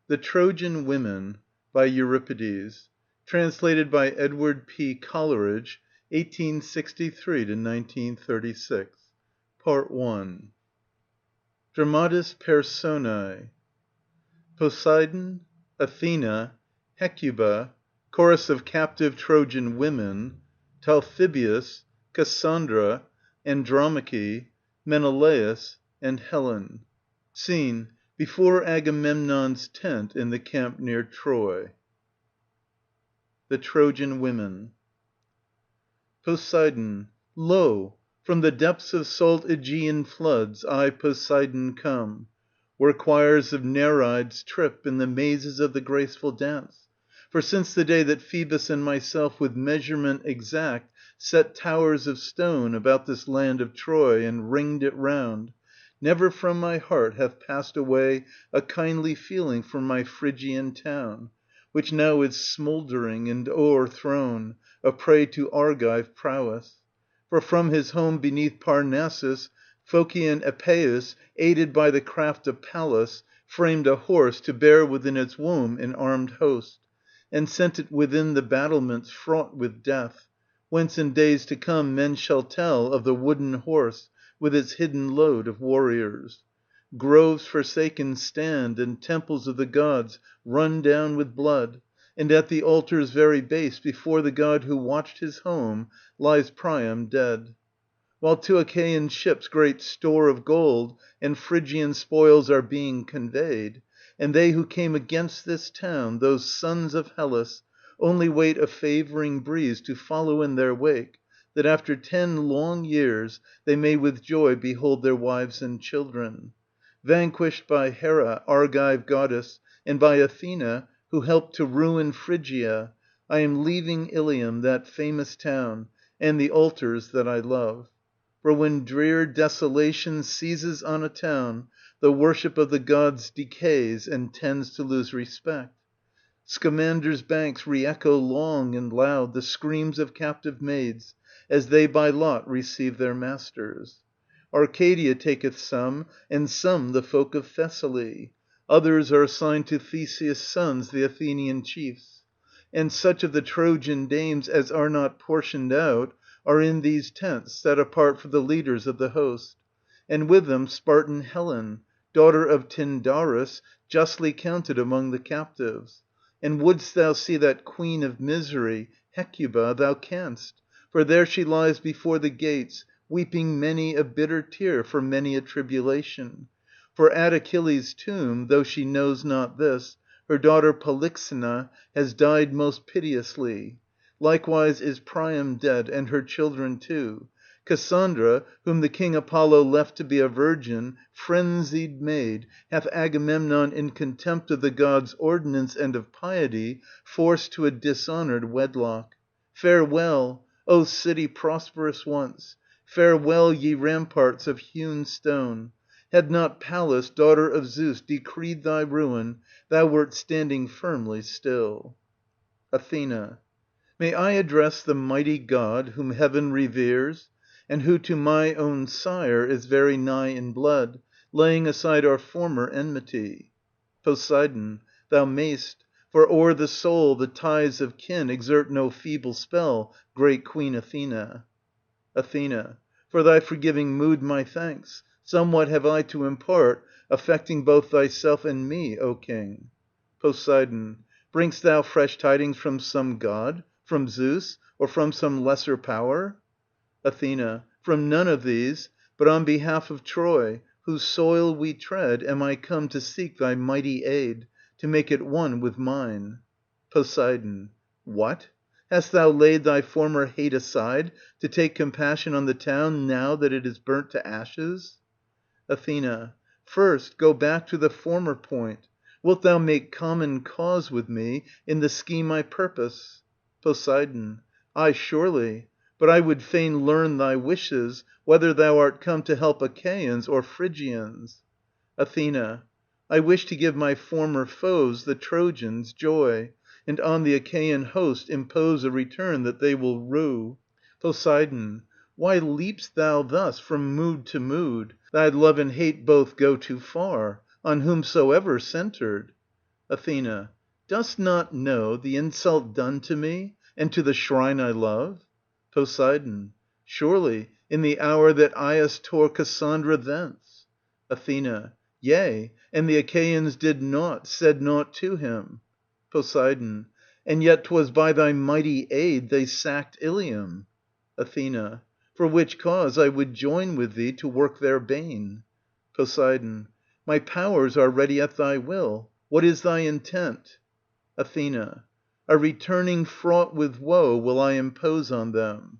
The Trojan Women by Euripides. Translated by Edward P. Coleridge, 1863 1936. Part I. Dramatis Personae. Poseidon, Athena, Hecuba, Chorus of Captive Trojan Women, Talthybius, Cassandra, Andromache, Menelaus, and Helen. Scene: before Agamemnon's tent in the camp near Troy. The Trojan Women. Poseidon. Lo! from the depths of salt Aegean floods I, Poseidon, come, where choirs of Nereids trip in the mazes of the graceful dance. For since the day that Phoebus and myself with measurement exact set towers of stone about this land of Troy and ringed it round, never from my heart hath passed away a kindly feeling for my Phrygian town, which now is smouldering and o'erthrown, a prey to Argive prowess. For from his home beneath Parnassus, Phocian Epeius, aided by the craft of Pallas, framed a horse to bear within its womb an armed host, and sent it within the battlements fraught with death, whence in days to come men shall tell of the wooden horse with its hidden load of warriors. Groves forsaken stand, and temples of the gods run down with blood, and at the altar's very base, before the god who watched his home, lies Priam dead. While to Achaean ships great store of gold and Phrygian spoils are being conveyed, and they who came against this town, those sons of Hellas, only wait a favouring breeze to follow in their wake, that after 10 long years they may with joy behold their wives and children. Vanquished by Hera, Argive goddess, and by Athena, who helped to ruin Phrygia, I am leaving Ilium, that famous town, and the altars that I love. For when drear desolation seizes on a town, the worship of the gods decays and tends to lose respect. Scamander's banks re-echo long and loud the screams of captive maids, as they by lot receive their masters. Arcadia taketh some, and some the folk of Thessaly. Others are assigned to Theseus' sons, the Athenian chiefs. And such of the Trojan dames as are not portioned out are in these tents set apart for the leaders of the host. And with them Spartan Helen, daughter of Tyndarus, justly counted among the captives. And wouldst thou see that queen of misery, Hecuba, thou canst, for there she lies before the gates, weeping many a bitter tear for many a tribulation. For at Achilles' tomb, though she knows not this, her daughter Polyxena has died most piteously. Likewise is Priam dead, and her children too. Cassandra, whom the king Apollo left to be a virgin, frenzied maid, hath Agamemnon in contempt of the gods' ordinance and of piety forced to a dishonoured wedlock. Farewell, O city prosperous once! Farewell, ye ramparts of hewn stone! Had not Pallas, daughter of Zeus, decreed thy ruin, thou wert standing firmly still. Athena. May I address the mighty God whom heaven reveres, and who to my own sire is very nigh in blood, laying aside our former enmity? Poseidon. Thou mayst, for o'er the soul the ties of kin exert no feeble spell, great Queen Athena. Athena. For thy forgiving mood my thanks. Somewhat have I to impart, affecting both thyself and me, O king. Poseidon. Bring'st thou fresh tidings from some god, from Zeus, or from some lesser power? Athena. From none of these, but on behalf of Troy, whose soil we tread, am I come to seek thy mighty aid, to make it one with mine. Poseidon. What? Hast thou laid thy former hate aside to take compassion on the town now that it is burnt to ashes? Athena. First, go back to the former point. Wilt thou make common cause with me in the scheme I purpose? Poseidon. Aye, surely. But I would fain learn thy wishes, whether thou art come to help Achaeans or Phrygians. Athena. I wish to give my former foes, the Trojans, joy, and on the Achaean host impose a return that they will rue. Poseidon. Why leap'st thou thus from mood to mood? Thy love and hate both go too far, on whomsoever centred. Athena. Dost not know the insult done to me and to the shrine I love? Poseidon. Surely, in the hour that Aias tore Cassandra thence. Athena. Yea, and the Achaeans did naught, said naught to him. Poseidon. And yet 'twas by thy mighty aid they sacked Ilium. Athena. For which cause I would join with thee to work their bane. Poseidon. My powers are ready at thy will. What is thy intent? Athena. A returning fraught with woe will I impose on them.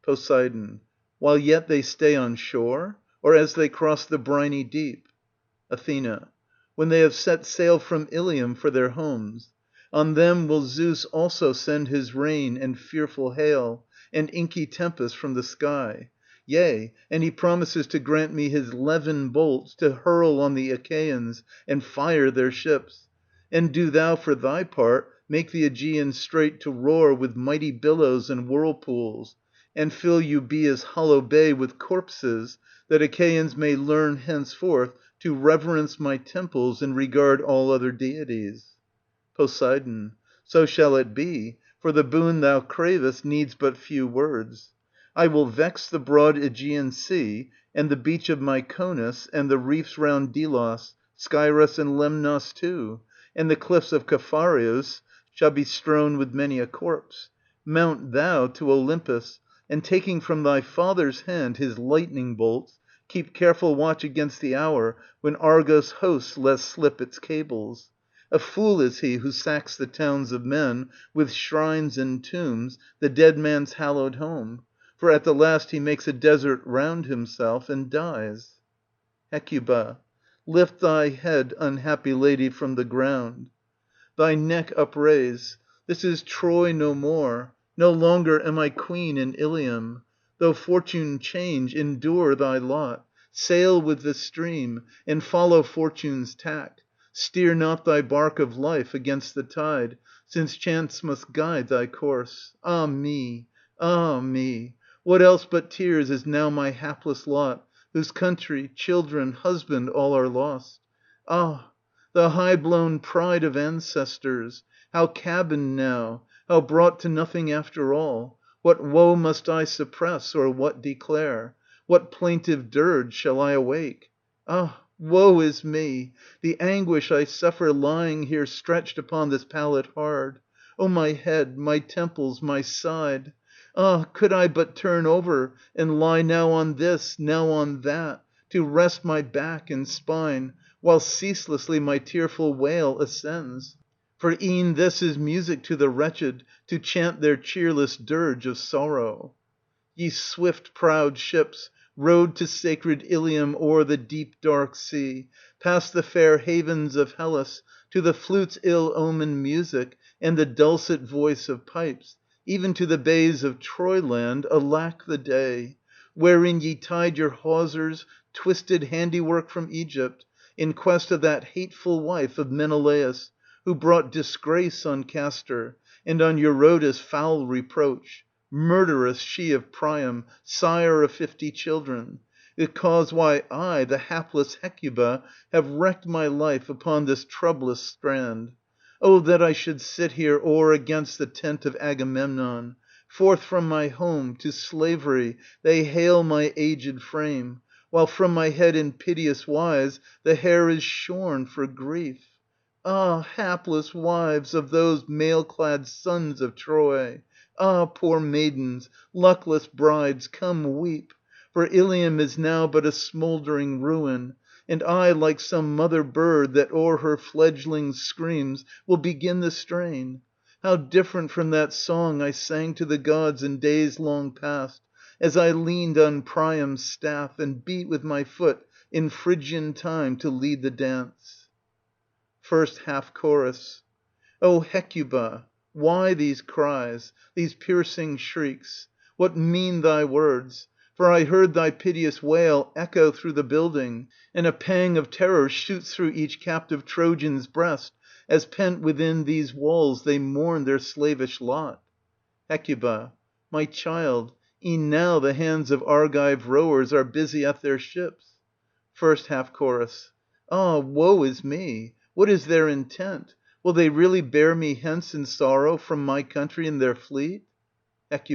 Poseidon. While yet they stay on shore, or as they cross the briny deep? Athena. When they have set sail from Ilium for their homes. On them will Zeus also send his rain and fearful hail, and inky tempest from the sky. Yea, and he promises to grant me his levin bolts to hurl on the Achaeans and fire their ships. And do thou, for thy part, make the Aegean strait to roar with mighty billows and whirlpools, and fill Euboea's hollow bay with corpses, that Achaeans may learn henceforth to reverence my temples and regard all other deities. Poseidon. So shall it be, for the boon thou cravest needs but few words. I will vex the broad Aegean Sea, and the beach of Myconus, and the reefs round Delos, Scyros and Lemnos too, and the cliffs of Caphareus shall be strown with many a corpse. Mount thou to Olympus, and taking from thy father's hand his lightning bolts, keep careful watch against the hour when Argos' host lets slip its cables. A fool is he who sacks the towns of men, with shrines and tombs, the dead man's hallowed home, for at the last he makes a desert round himself and dies. Hecuba. Lift thy head, unhappy lady, from the ground. Thy neck upraise. This is Troy no more. No longer am I queen in Ilium. Though fortune change, endure thy lot. Sail with the stream, and follow fortune's tack. Steer not thy bark of life against the tide, since chance must guide thy course. Ah me! Ah me! What else but tears is now my hapless lot, whose country, children, husband, all are lost? Ah! the high‐blown pride of ancestors, how cabined now, how brought to nothing after all! What woe must I suppress, or what declare? What plaintive dirge shall I awake? Ah, woe is me! The anguish I suffer lying here stretched upon this pallet hard. O my head, my temples, my side! Ah, could I but turn over and lie now on this, now on that, to rest my back and spine, while ceaselessly my tearful wail ascends. For e'en this is music to the wretched, to chant their cheerless dirge of sorrow. Ye swift proud ships, rowed to sacred Ilium o'er the deep dark sea, past the fair havens of Hellas, to the flute's ill-omened music and the dulcet voice of pipes, even to the bays of Troyland, alack the day! Wherein ye tied your hawsers, twisted handiwork from Egypt, in quest of that hateful wife of Menelaus, who brought disgrace on Castor, and on Eurotas foul reproach, murderess she of Priam, sire of 50 children, the cause why I, the hapless Hecuba, have wrecked my life upon this troublous strand. Oh, that I should sit here o'er against the tent of Agamemnon! Forth from my home, to slavery, they hale my aged frame, while from my head in piteous wise the hair is shorn for grief. Ah, hapless wives of those mail‐clad sons of Troy! Ah, poor maidens, luckless brides, come weep! For Ilium is now but a smouldering ruin, and I, like some mother bird that o'er her fledglings screams, will begin the strain. How different from that song I sang to the gods in days long past, as I leaned on Priam's staff and beat with my foot in Phrygian time to lead the dance. First Half Chorus. O Hecuba, why these cries, these piercing shrieks? What mean thy words? For I heard thy piteous wail echo through the building, and a pang of terror shoots through each captive Trojan's breast, as pent within these walls they mourn their slavish lot. Hecuba. My child, e'en now the hands of Argive rowers are busy at their ships. First Half Chorus. Ah, woe is me! What is their intent? Will they really bear me hence in sorrow from my country in their fleet? Hec.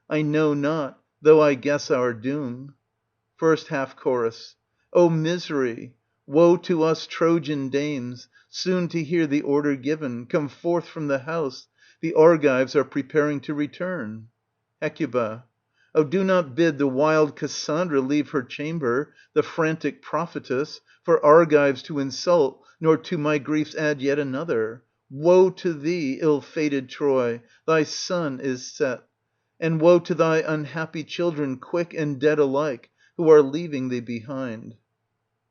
I know not, though I guess our doom. First Half Chorus. O misery! Woe to us Trojan dames, soon to hear the order given, come forth from the house, the Argives are preparing to return. Hec. Oh, do not bid the wild Cassandra leave her chamber, the frantic prophetess, for Argives to insult, nor to my griefs add yet another. Woe to thee, ill‐fated Troy, thy sun is set. And woe to thy unhappy children, quick and dead alike, who are leaving thee behind.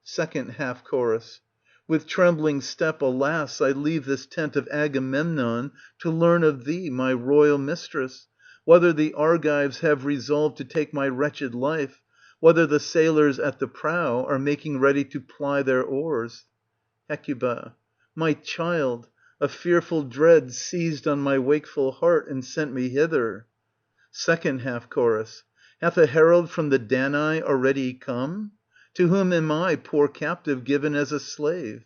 Second Half Chorus. With trembling step, alas, I leave this tent of Agamemnon to learn of thee, my royal mistress, whether the Argives have resolved to take my wretched life, whether the sailors at the prow are making ready to ply their oars. Hec. My child, a fearful dread seized on my wakeful heart and sent me hither. Second Half Chorus. Hath a herald from the Danai already come? To whom am I, poor captive, given as a slave?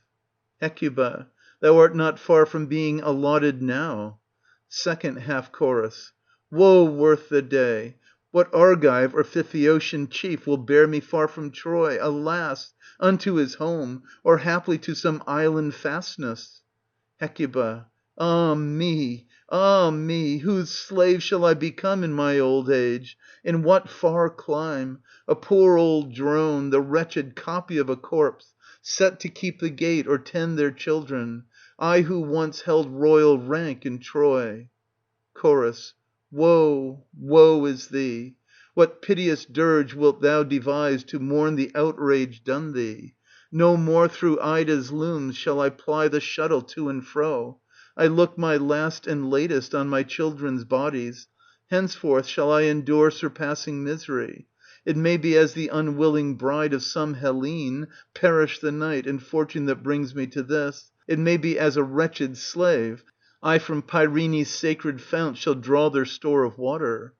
Hec. Thou art not far from being allotted now. Second Half Chorus. Woe worth the day! What Argive or Phthiotian chief will bear me far from Troy, alas, unto his home, or haply to some island fastness? Hec. Ah me, ah me! Whose slave shall I become in my old age? In what far clime? A poor old drone, the wretched copy of a corpse, set to keep the gate or tend their children, I who once held royal rank in Troy. Chorus. Woe, woe is thee! What piteous dirge wilt thou devise to mourn the outrage done thee? No more through Ida's looms shall I ply the shuttle to and fro. I look my last and latest on my children's bodies. Henceforth shall I endure surpassing misery. It may be as the unwilling bride of some Hellene, perish the night and fortune that brings me to this. It may be as a wretched slave, I from Pyrene's sacred fount shall draw their store of water.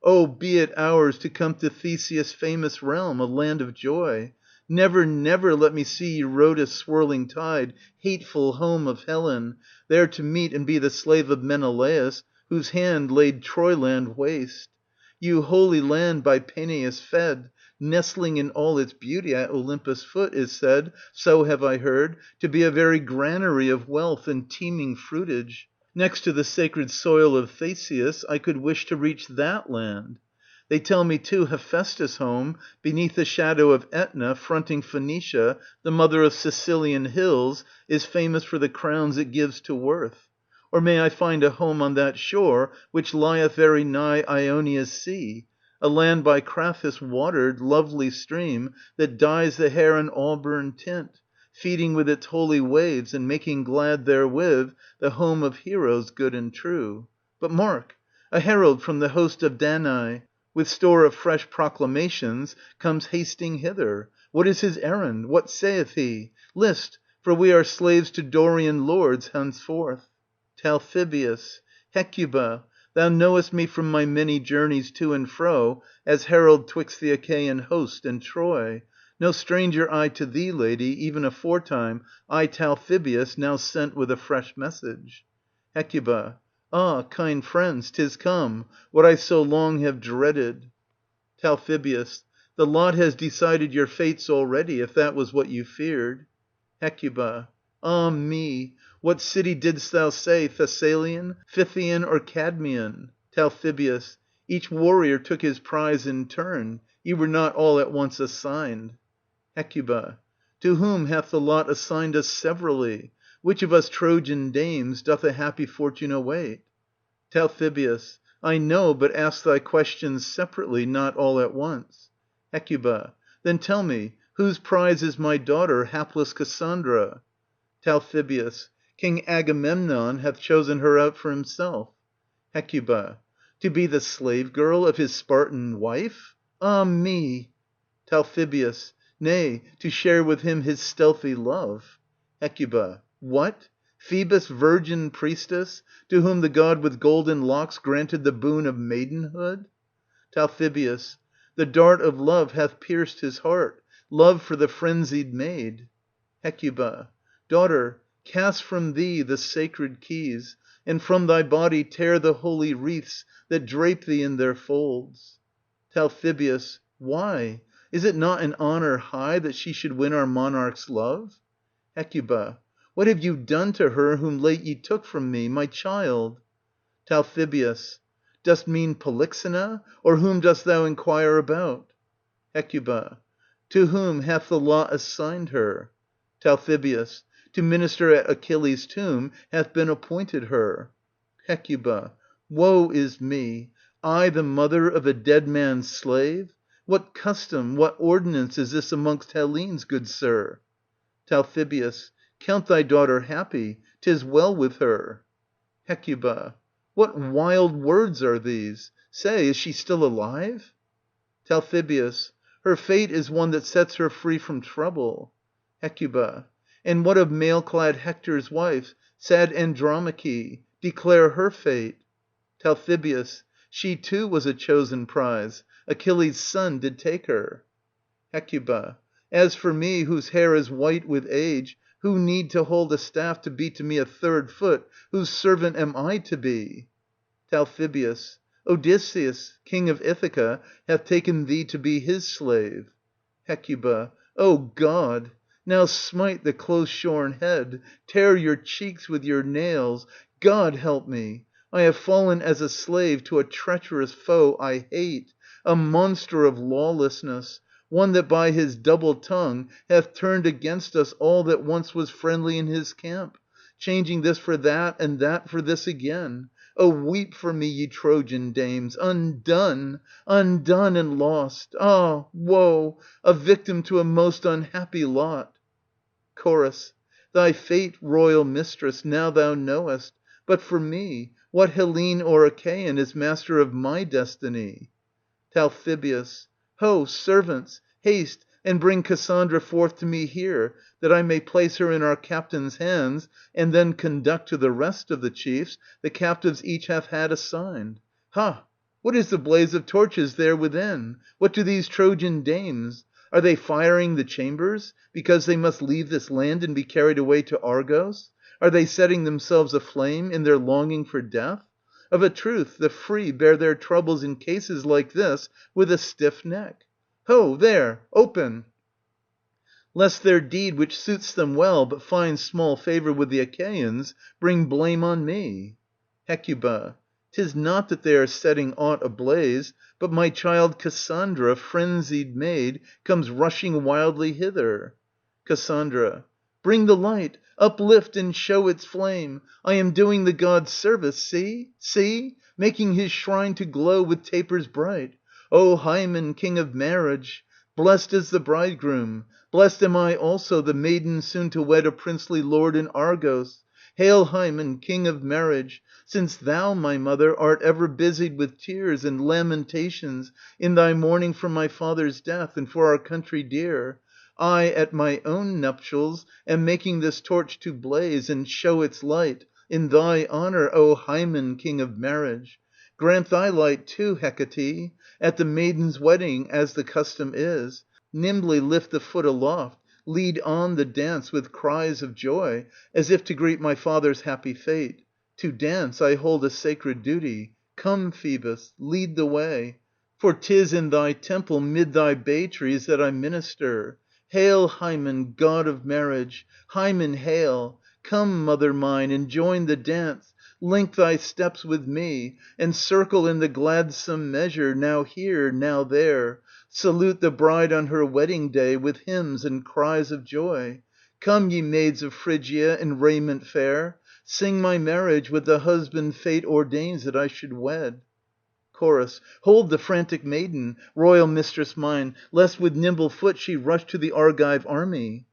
Oh, be it ours to come to Theseus' famous realm, a land of joy. Never, never let me see Eurotas' swirling tide, hateful home of Helen, there to meet and be the slave of Menelaus, whose hand laid Troyland waste. You holy land by Peneus fed, nestling in all its beauty at Olympus' foot, is said, so have I heard, to be a very granary of wealth and teeming fruitage. Next to the sacred soil of Theseus, I could wish to reach that land. They tell me too Hephaestus' home, beneath the shadow of Aetna, fronting Phoenicia, the mother of Sicilian hills, is famous for the crowns it gives to worth. Or may I find a home on that shore which lieth very nigh Ionia's sea, a land by Crathis watered, lovely stream that dyes the hair an auburn tint, feeding with its holy waves and making glad therewith the home of heroes good and true. But mark! A herald from the host of Danai, with store of fresh proclamations, comes hasting hither. What is his errand? What saith he? List, for we are slaves to Dorian lords henceforth. Talthybius. Hecuba, thou knowest me from my many journeys to and fro, as herald 'twixt the Achaean host and Troy. No stranger I to thee, lady, even aforetime, I Talthybius, now sent with a fresh message. Hecuba. Ah, kind friends, 'tis come, what I so long have dreaded. Talthybius. The lot has decided your fates already, if that was what you feared. Hecuba. Ah me! What city didst thou say, Thessalian, Phthian, or Cadmean? Talthybius. Each warrior took his prize in turn. Ye were not all at once assigned. Hecuba. To whom hath the lot assigned us severally? Which of us Trojan dames doth a happy fortune await? Talthybius. I know, but ask thy questions separately, not all at once. Hecuba. Then tell me, whose prize is my daughter, hapless Cassandra? Talthybius. King Agamemnon hath chosen her out for himself. Hecuba. To be the slave girl of his Spartan wife? Ah me! Talthybius. Nay, to share with him his stealthy love. Hecuba. What? Phoebus' virgin priestess, to whom the god with golden locks granted the boon of maidenhood? Talthybius. The dart of love hath pierced his heart, love for the frenzied maid. Hecuba. Daughter, cast from thee the sacred keys, and from thy body tear the holy wreaths that drape thee in their folds. Tal. Why? Is it not an honour high that she should win our monarch's love? Hec. What have you done to her whom late ye took from me, my child? Tal. Dost mean Polyxena, or whom dost thou inquire about? Hec. To whom hath the lot assigned her? Tal. To minister at Achilles' tomb hath been appointed her. Hec. Woe is me! I the mother of a dead man's slave? What custom, what ordinance is this amongst Hellenes, good sir? Tal. Count thy daughter happy; 'tis well with her. Hec. What wild words are these? Say, is she still alive? Tal. Her fate is one that sets her free from trouble. Hec. And what of mail‐clad Hector's wife, sad Andromache? Declare her fate. Tal. She too was a chosen prize; Achilles' son did take her. Hec. As for me, whose hair is white with age, who need to hold a staff to be to me a third foot, whose servant am I to be? Tal. Odysseus, king of Ithaca, hath taken thee to be his slave. Hec. O God! Now smite the close‐shorn head, tear your cheeks with your nails. God help me! I have fallen as a slave to a treacherous foe I hate, a monster of lawlessness, one that by his double tongue hath turned against us all that once was friendly in his camp, changing this for that and that for this again. Oh, weep for me, ye Trojan dames, undone, undone and lost! Ah, woe! A victim to a most unhappy lot. Chorus. Thy fate, royal mistress, now thou knowest. But for me, what Hellene or Achaean is master of my destiny? Tal. Ho, servants, haste and bring Cassandra forth to me here, that I may place her in our captain's hands, and then conduct to the rest of the chiefs the captives each hath had assigned. Ha! What is the blaze of torches there within? What do these Trojan dames? Are they firing the chambers, because they must leave this land and be carried away to Argos? Are they setting themselves aflame in their longing for death? Of a truth, the free bear their troubles in cases like this with a stiff neck. Ho, there, open! Lest their deed, which suits them well, but finds small favour with the Achaeans, bring blame on me. Hec. 'Tis not that they are setting aught ablaze, but my child Cassandra, frenzied maid, comes rushing wildly hither. Cassandra. Bring the light, uplift and show its flame. I am doing the god service, see, see, making his shrine to glow with tapers bright. O Hymen, king of marriage! Blessed is the bridegroom, blessed am I also, the maiden soon to wed a princely lord in Argos. Hail, Hymen, king of marriage! Since thou, my mother, art ever busied with tears and lamentations in thy mourning for my father's death and for our country dear, I at my own nuptials am making this torch to blaze and show its light in thy honour, O Hymen, king of marriage. Grant thy light too, Hecate, at the maiden's wedding, as the custom is. Nimbly lift the foot aloft, lead on the dance with cries of joy, as if to greet my father's happy fate. To dance I hold a sacred duty. Come, Phoebus, lead the way, for 'tis in thy temple mid thy bay trees that I minister. Hail, Hymen, god of marriage! Hymen, hail! Come, mother mine, and join the dance, link thy steps with me, and circle in the gladsome measure, now here, now there. Salute the bride on her wedding day with hymns and cries of joy. Come, ye maids of Phrygia in raiment fair, sing my marriage with the husband fate ordains that I should wed. Chorus. Hold the frantic maiden, royal mistress mine, lest with nimble foot she rush to the Argive army.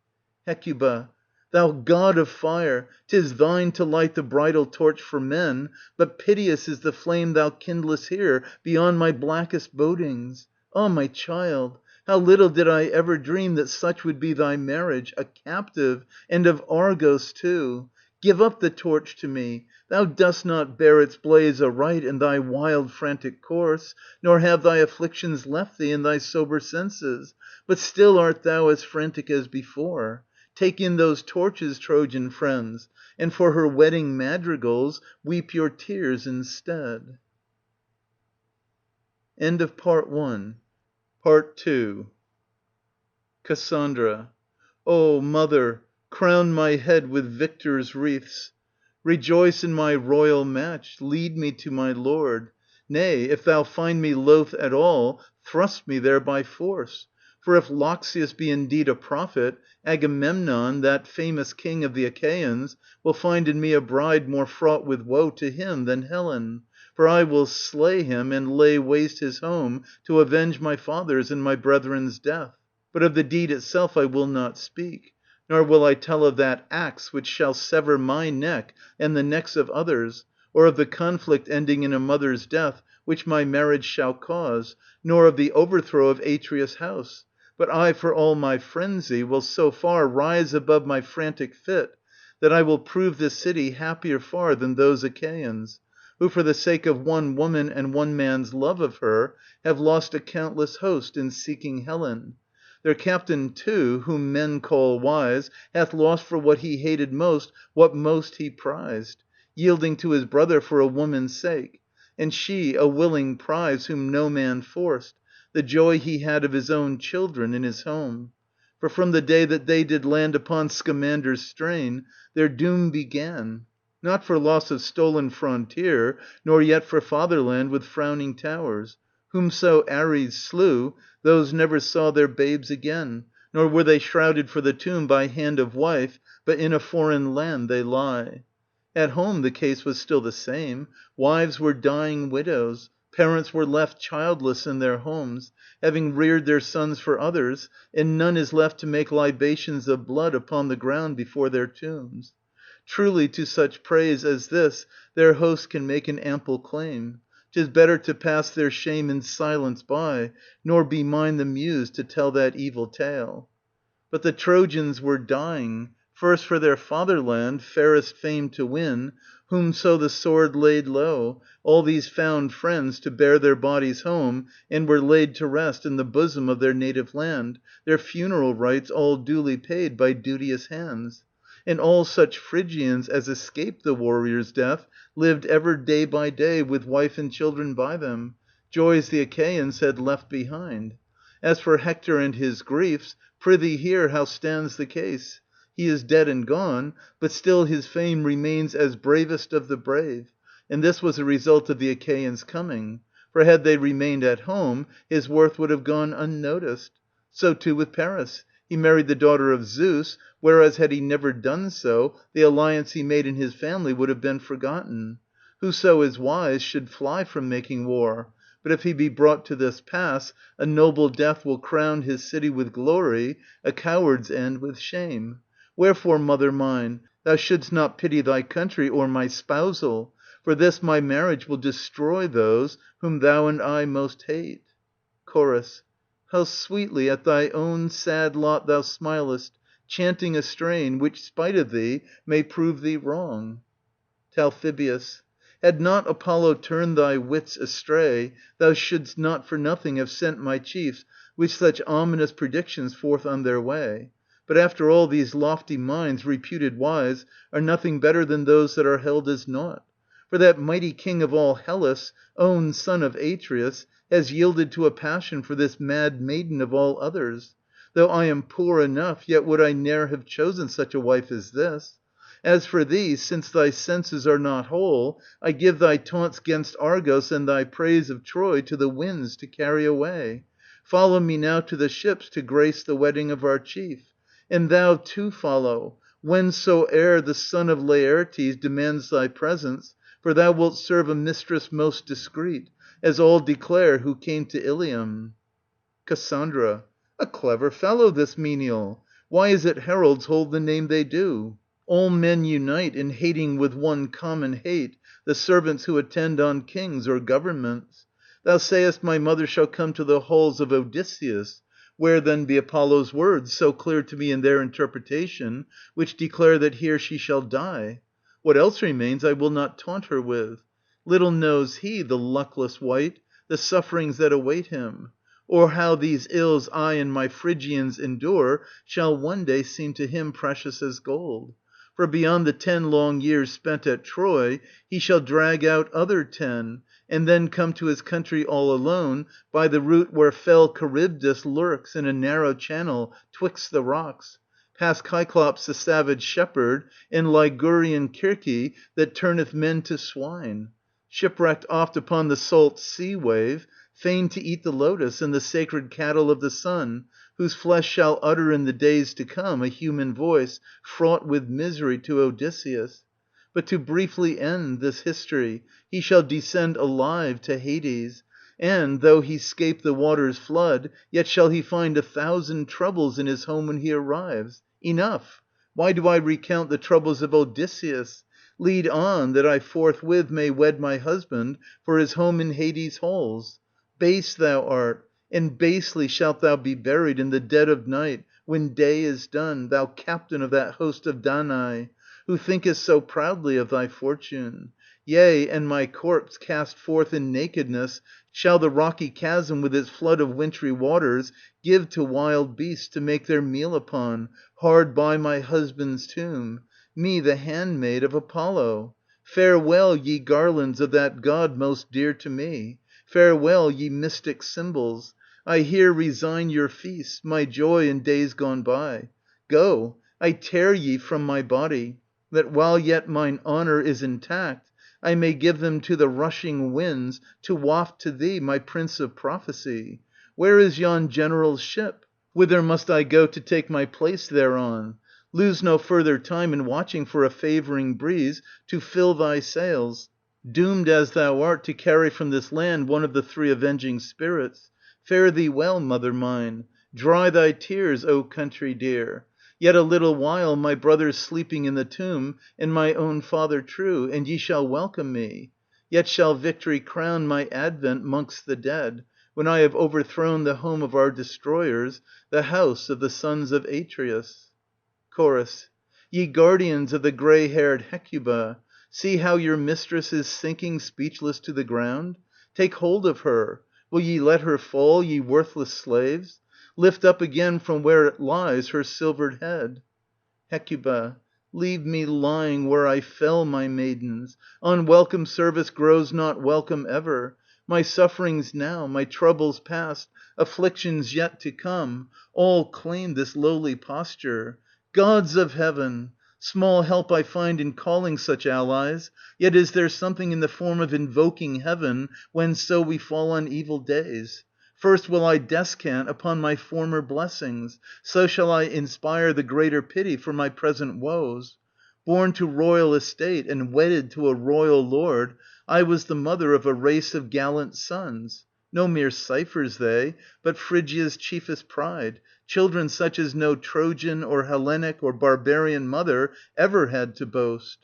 Hecuba. Thou god of fire, 'tis thine to light the bridal torch for men, but piteous is the flame thou kindlest here beyond my blackest bodings. Ah, my child, how little did I ever dream that such would be thy marriage, a captive, and of Argos too. Give up the torch to me. Thou dost not bear its blaze aright in thy wild frantic course, nor have thy afflictions left thee in thy sober senses, but still art thou as frantic as before. Take in those torches, Trojan friends, and for her wedding madrigals weep your tears instead. End of Part One. Part Two. Cassandra. O mother, crown my head with victor's wreaths. Rejoice in my royal match, lead me to my lord. Nay, if thou find me loth at all, thrust me there by force. For if Loxias be indeed a prophet, Agamemnon, that famous king of the Achaeans, will find in me a bride more fraught with woe to him than Helen. For I will slay him and lay waste his home to avenge my father's and my brethren's death. But of the deed itself I will not speak, nor will I tell of that axe which shall sever my neck and the necks of others, or of the conflict ending in a mother's death, which my marriage shall cause, nor of the overthrow of Atreus' house. But I, for all my frenzy, will so far rise above my frantic fit, that I will prove this city happier far than those Achaeans, who for the sake of one woman and one man's love of her have lost a countless host in seeking Helen. Their captain too, whom men call wise, hath lost for what he hated most what most he prized, yielding to his brother for a woman's sake, and she a willing prize whom no man forced, the joy he had of his own children in his home. For from the day that they did land upon Scamander's strain, their doom began, not for loss of stolen frontier, nor yet for fatherland with frowning towers. Whomso Ares slew, those never saw their babes again, nor were they shrouded for the tomb by hand of wife, but in a foreign land they lie. At home the case was still the same. Wives were dying widows, parents were left childless in their homes, having reared their sons for others, and none is left to make libations of blood upon the ground before their tombs. Truly to such praise as this their host can make an ample claim. 'Tis better to pass their shame in silence by, nor be mine the muse to tell that evil tale. But the Trojans were dying, first for their fatherland, fairest fame to win, whomso the sword laid low, all these found friends to bear their bodies home, and were laid to rest in the bosom of their native land, their funeral rites all duly paid by duteous hands. And all such Phrygians as escaped the warrior's death lived ever day by day with wife and children by them, joys the Achaeans had left behind. As for Hector and his griefs, prithee hear how stands the case. He is dead and gone, but still his fame remains as bravest of the brave, and this was a result of the Achaeans' coming. For had they remained at home, his worth would have gone unnoticed. So too with Paris. He married the daughter of Zeus, whereas had he never done so, the alliance he made in his family would have been forgotten. Whoso is wise should fly from making war, but if he be brought to this pass, a noble death will crown his city with glory, a coward's end with shame. Wherefore, mother mine, thou shouldst not pity thy country or my spousal, for this my marriage will destroy those whom thou and I most hate. Chorus. How sweetly at thy own sad lot thou smilest, chanting a strain which, spite of thee, may prove thee wrong. Talthybius. Had not Apollo turned thy wits astray, thou shouldst not for nothing have sent my chiefs with such ominous predictions forth on their way. But after all, these lofty minds, reputed wise, are nothing better than those that are held as naught. For that mighty king of all Hellas, own son of Atreus, has yielded to a passion for this mad maiden of all others. Though I am poor enough, yet would I ne'er have chosen such a wife as this. As for thee, since thy senses are not whole, I give thy taunts 'gainst Argos and thy praise of Troy to the winds to carry away. Follow me now to the ships to grace the wedding of our chief. And thou too follow, whensoe'er the son of Laertes demands thy presence, for thou wilt serve a mistress most discreet, as all declare who came to Ilium. Cassandra. A clever fellow, this menial. Why is it heralds hold the name they do? All men unite in hating with one common hate the servants who attend on kings or governments. Thou sayest my mother shall come to the halls of Odysseus. Where then be Apollo's words, so clear to me in their interpretation, which declare that here she shall die? What else remains I will not taunt her with. Little knows he, the luckless wight, the sufferings that await him. or how these ills I and my Phrygians endure, shall one day seem to him precious as gold. For beyond the 10 long years spent at Troy, he shall drag out other 10, and then come to his country all alone, by the route where fell Charybdis lurks in a narrow channel 'twixt the rocks, past Cyclops the savage shepherd, and Ligurian Circe that turneth men to swine, shipwrecked oft upon the salt sea wave, fain to eat the lotus and the sacred cattle of the sun, whose flesh shall utter in the days to come a human voice fraught with misery to Odysseus. But to briefly end this history, he shall descend alive to Hades, and, though he 'scape the water's flood, yet shall he find 1,000 troubles in his home when he arrives. Enough! Why do I recount the troubles of Odysseus? Lead on, that I forthwith may wed my husband for his home in Hades' halls. Base thou art, and basely shalt thou be buried in the dead of night, when day is done, thou captain of that host of Danai, who thinkest so proudly of thy fortune. Yea, and my corpse, cast forth in nakedness, shall the rocky chasm with its flood of wintry waters give to wild beasts to make their meal upon, hard by my husband's tomb, me the handmaid of Apollo. Farewell, ye garlands of that god most dear to me. Farewell, ye mystic symbols. I here resign your feasts, my joy in days gone by. Go, I tear ye from my body, that while yet mine honour is intact, I may give them to the rushing winds to waft to thee, my prince of prophecy. Where is yon general's ship? Whither must I go to take my place thereon? Lose no further time in watching for a favouring breeze to fill thy sails, doomed as thou art to carry from this land one of the 3 avenging spirits. Fare thee well, mother mine. Dry thy tears, O country dear. Yet a little while, my brothers sleeping in the tomb, and my own father true, and ye shall welcome me. Yet shall victory crown my advent 'mongst the dead, when I have overthrown the home of our destroyers, the house of the sons of Atreus. Chorus. Ye guardians of the grey-haired Hecuba, see how your mistress is sinking speechless to the ground. Take hold of her. Will ye let her fall, ye worthless slaves? Lift up again from where it lies her silvered head. Hecuba. Leave me lying where I fell, my maidens. Unwelcome service grows not welcome ever. My sufferings now, my troubles past, afflictions yet to come, all claim this lowly posture. Gods of heaven! Small help I find in calling such allies, yet is there something in the form of invoking heaven, when so we fall on evil days. First will I descant upon my former blessings, so shall I inspire the greater pity for my present woes. Born to royal estate and wedded to a royal lord, I was the mother of a race of gallant sons. No mere ciphers they, but Phrygia's chiefest pride, children such as no Trojan or Hellenic or barbarian mother ever had to boast.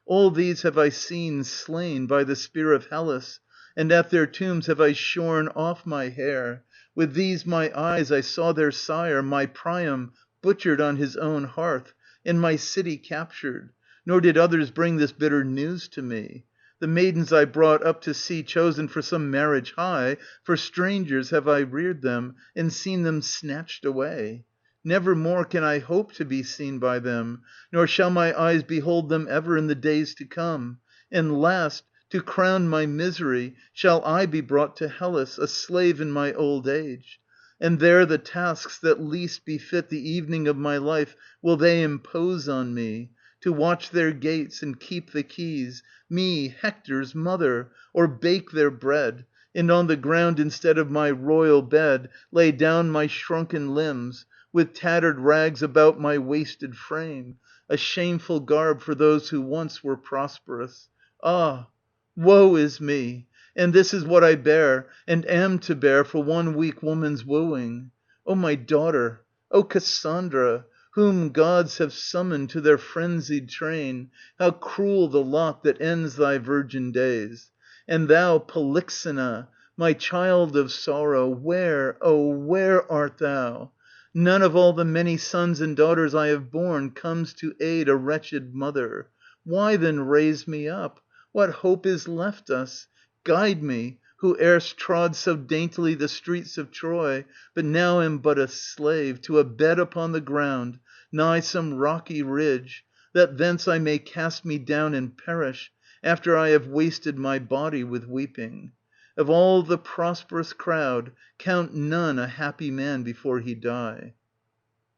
All these have I seen slain by the spear of Hellas, and at their tombs have I shorn off my hair. With these my eyes I saw their sire, my Priam, butchered on his own hearth, and my city captured. Nor did others bring this bitter news to me. The maidens I brought up to sea chosen for some marriage high, for strangers have I reared them, and seen them snatched away. Never more can I hope to be seen by them, nor shall my eyes behold them ever in the days to come. And last, to crown my misery, shall I be brought to Hellas, a slave in my old age. And there the tasks that least befit the evening of my life will they impose on me, to watch their gates and keep the keys, me, Hector's mother, or bake their bread, and on the ground instead of my royal bed lay down my shrunken limbs, with tattered rags about my wasted frame, a shameful garb for those who once were prosperous. Ah! Woe is me! And this is what I bear, and am to bear for one weak woman's wooing. O my daughter, O Cassandra, whom gods have summoned to their frenzied train, how cruel the lot that ends thy virgin days! And thou, Polyxena, my child of sorrow, where, oh, where art thou? None of all the many sons and daughters I have borne comes to aid a wretched mother. Why then raise me up? What hope is left us? Guide me, who erst trod so daintily the streets of Troy, but now am but a slave, to a bed upon the ground, nigh some rocky ridge, that thence I may cast me down and perish, after I have wasted my body with weeping. Of all the prosperous crowd, count none a happy man before he die.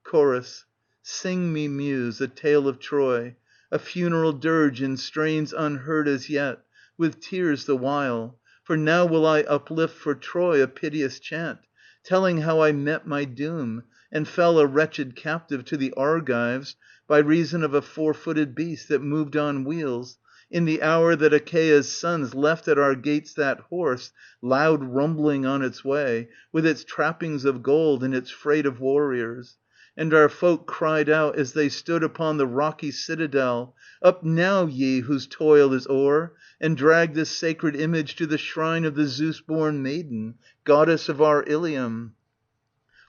Chorus. Sing me, Muse, a tale of Troy, a funeral dirge in strains unheard as yet, with tears the while. For now will I uplift for Troy a piteous chant, telling how I met my doom, and fell a wretched captive to the Argives by reason of a four-footed beast that moved on wheels, in the hour that Achaea's sons left at our gates that horse, loud rumbling on its way, with its trappings of gold and its freight of warriors. And our folk cried out as they stood upon the rocky citadel, "Up now, ye whose toil is o'er, and drag this sacred image to the shrine of the Zeus-born maiden, goddess of our Ilium."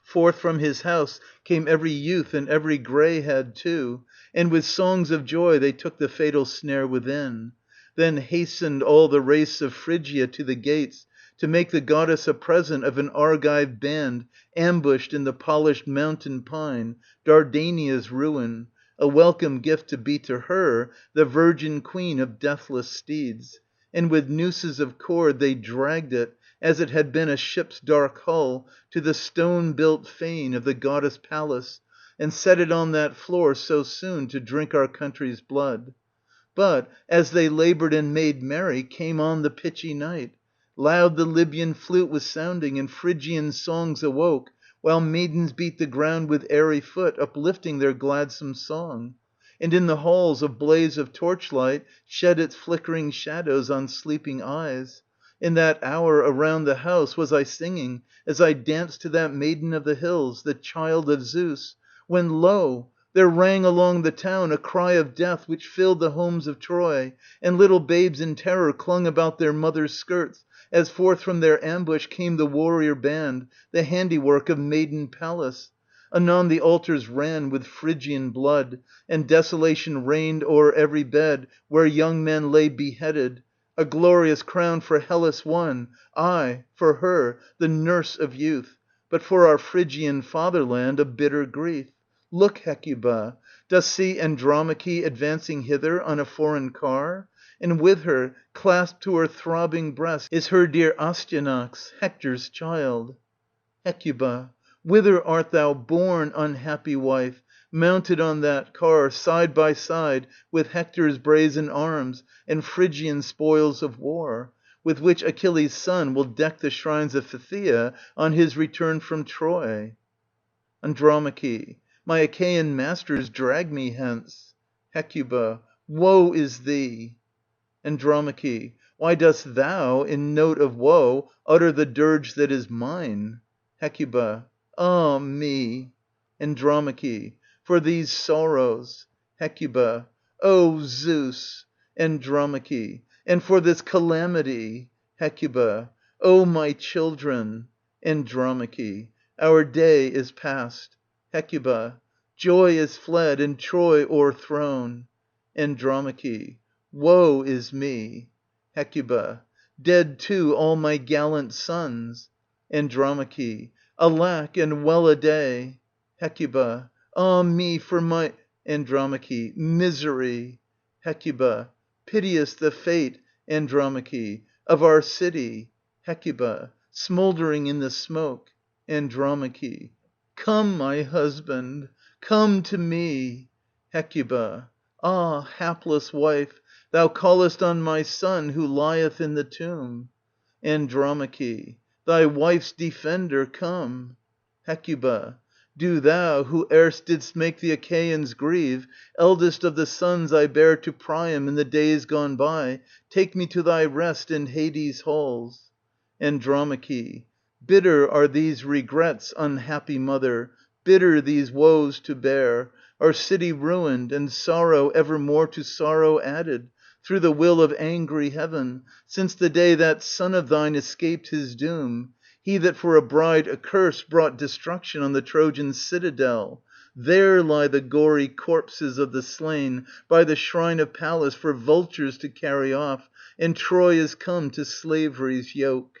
Forth from his house came every youth and every greyhead too, and with songs of joy they took the fatal snare within. Then hastened all the race of Phrygia to the gates, to make the goddess a present of an Argive band ambushed in the polished mountain pine, Dardania's ruin, a welcome gift to be to her the virgin queen of deathless steeds. And with nooses of cord they dragged it, as it had been a ship's dark hull, to the stone-built fane of the goddess Pallas, and set it on that floor so soon to drink our country's blood. But, as they laboured and made merry, came on the pitchy night. Loud the Libyan flute was sounding, and Phrygian songs awoke, while maidens beat the ground with airy foot, uplifting their gladsome song. And in the halls a blaze of torchlight shed its flickering shadows on sleeping eyes. In that hour around the house was I singing, as I danced to that maiden of the hills, the child of Zeus, when lo! there rang along the town a cry of death which filled the homes of Troy, and little babes in terror clung about their mothers' skirts, as forth from their ambush came the warrior band, the handiwork of maiden Pallas. Anon the altars ran with Phrygian blood, and desolation reigned o'er every bed where young men lay beheaded. A glorious crown for Hellas won, ay, for her, the nurse of youth, but for our Phrygian fatherland a bitter grief. Look, Hecuba, dost see Andromache advancing hither on a foreign car? And with her, clasped to her throbbing breast, is her dear Astyanax, Hector's child. Hecuba. Whither art thou borne, unhappy wife, mounted on that car, side by side with Hector's brazen arms and Phrygian spoils of war, with which Achilles' son will deck the shrines of Phthia on his return from Troy? Andromache. My Achaean masters drag me hence. Hecuba. Woe is thee! Andromache. Why dost thou, in note of woe, utter the dirge that is mine? Hecuba. Ah me! Andromache. For these sorrows. Hecuba. O Zeus! Andromache. And for this calamity. Hecuba. O my children! Andromache. Our day is past. Hecuba. Joy is fled, and Troy o'erthrown. Andromache. Woe is me! Hecuba. Dead too all my gallant sons. Andromache. Alack, and well a day! Hecuba. Ah me for my Andromache. Misery! Hecuba. Piteous the fate, Andromache, of our city. Hecuba. Smouldering in the smoke. Andromache. Come, my husband, come to me. Hecuba. Ah, hapless wife, thou callest on my son who lieth in the tomb. Andromache. Thy wife's defender, come. Hecuba. Do thou, who erst didst make the Achaeans grieve, eldest of the sons I bare to Priam in the days gone by, take me to thy rest in Hades' halls. Andromache. Bitter are these regrets, unhappy mother, bitter these woes to bear, our city ruined, and sorrow evermore to sorrow added, through the will of angry heaven, since the day that son of thine escaped his doom, he that for a bride accursed brought destruction on the Trojan citadel. There lie the gory corpses of the slain by the shrine of Pallas for vultures to carry off, and Troy is come to slavery's yoke.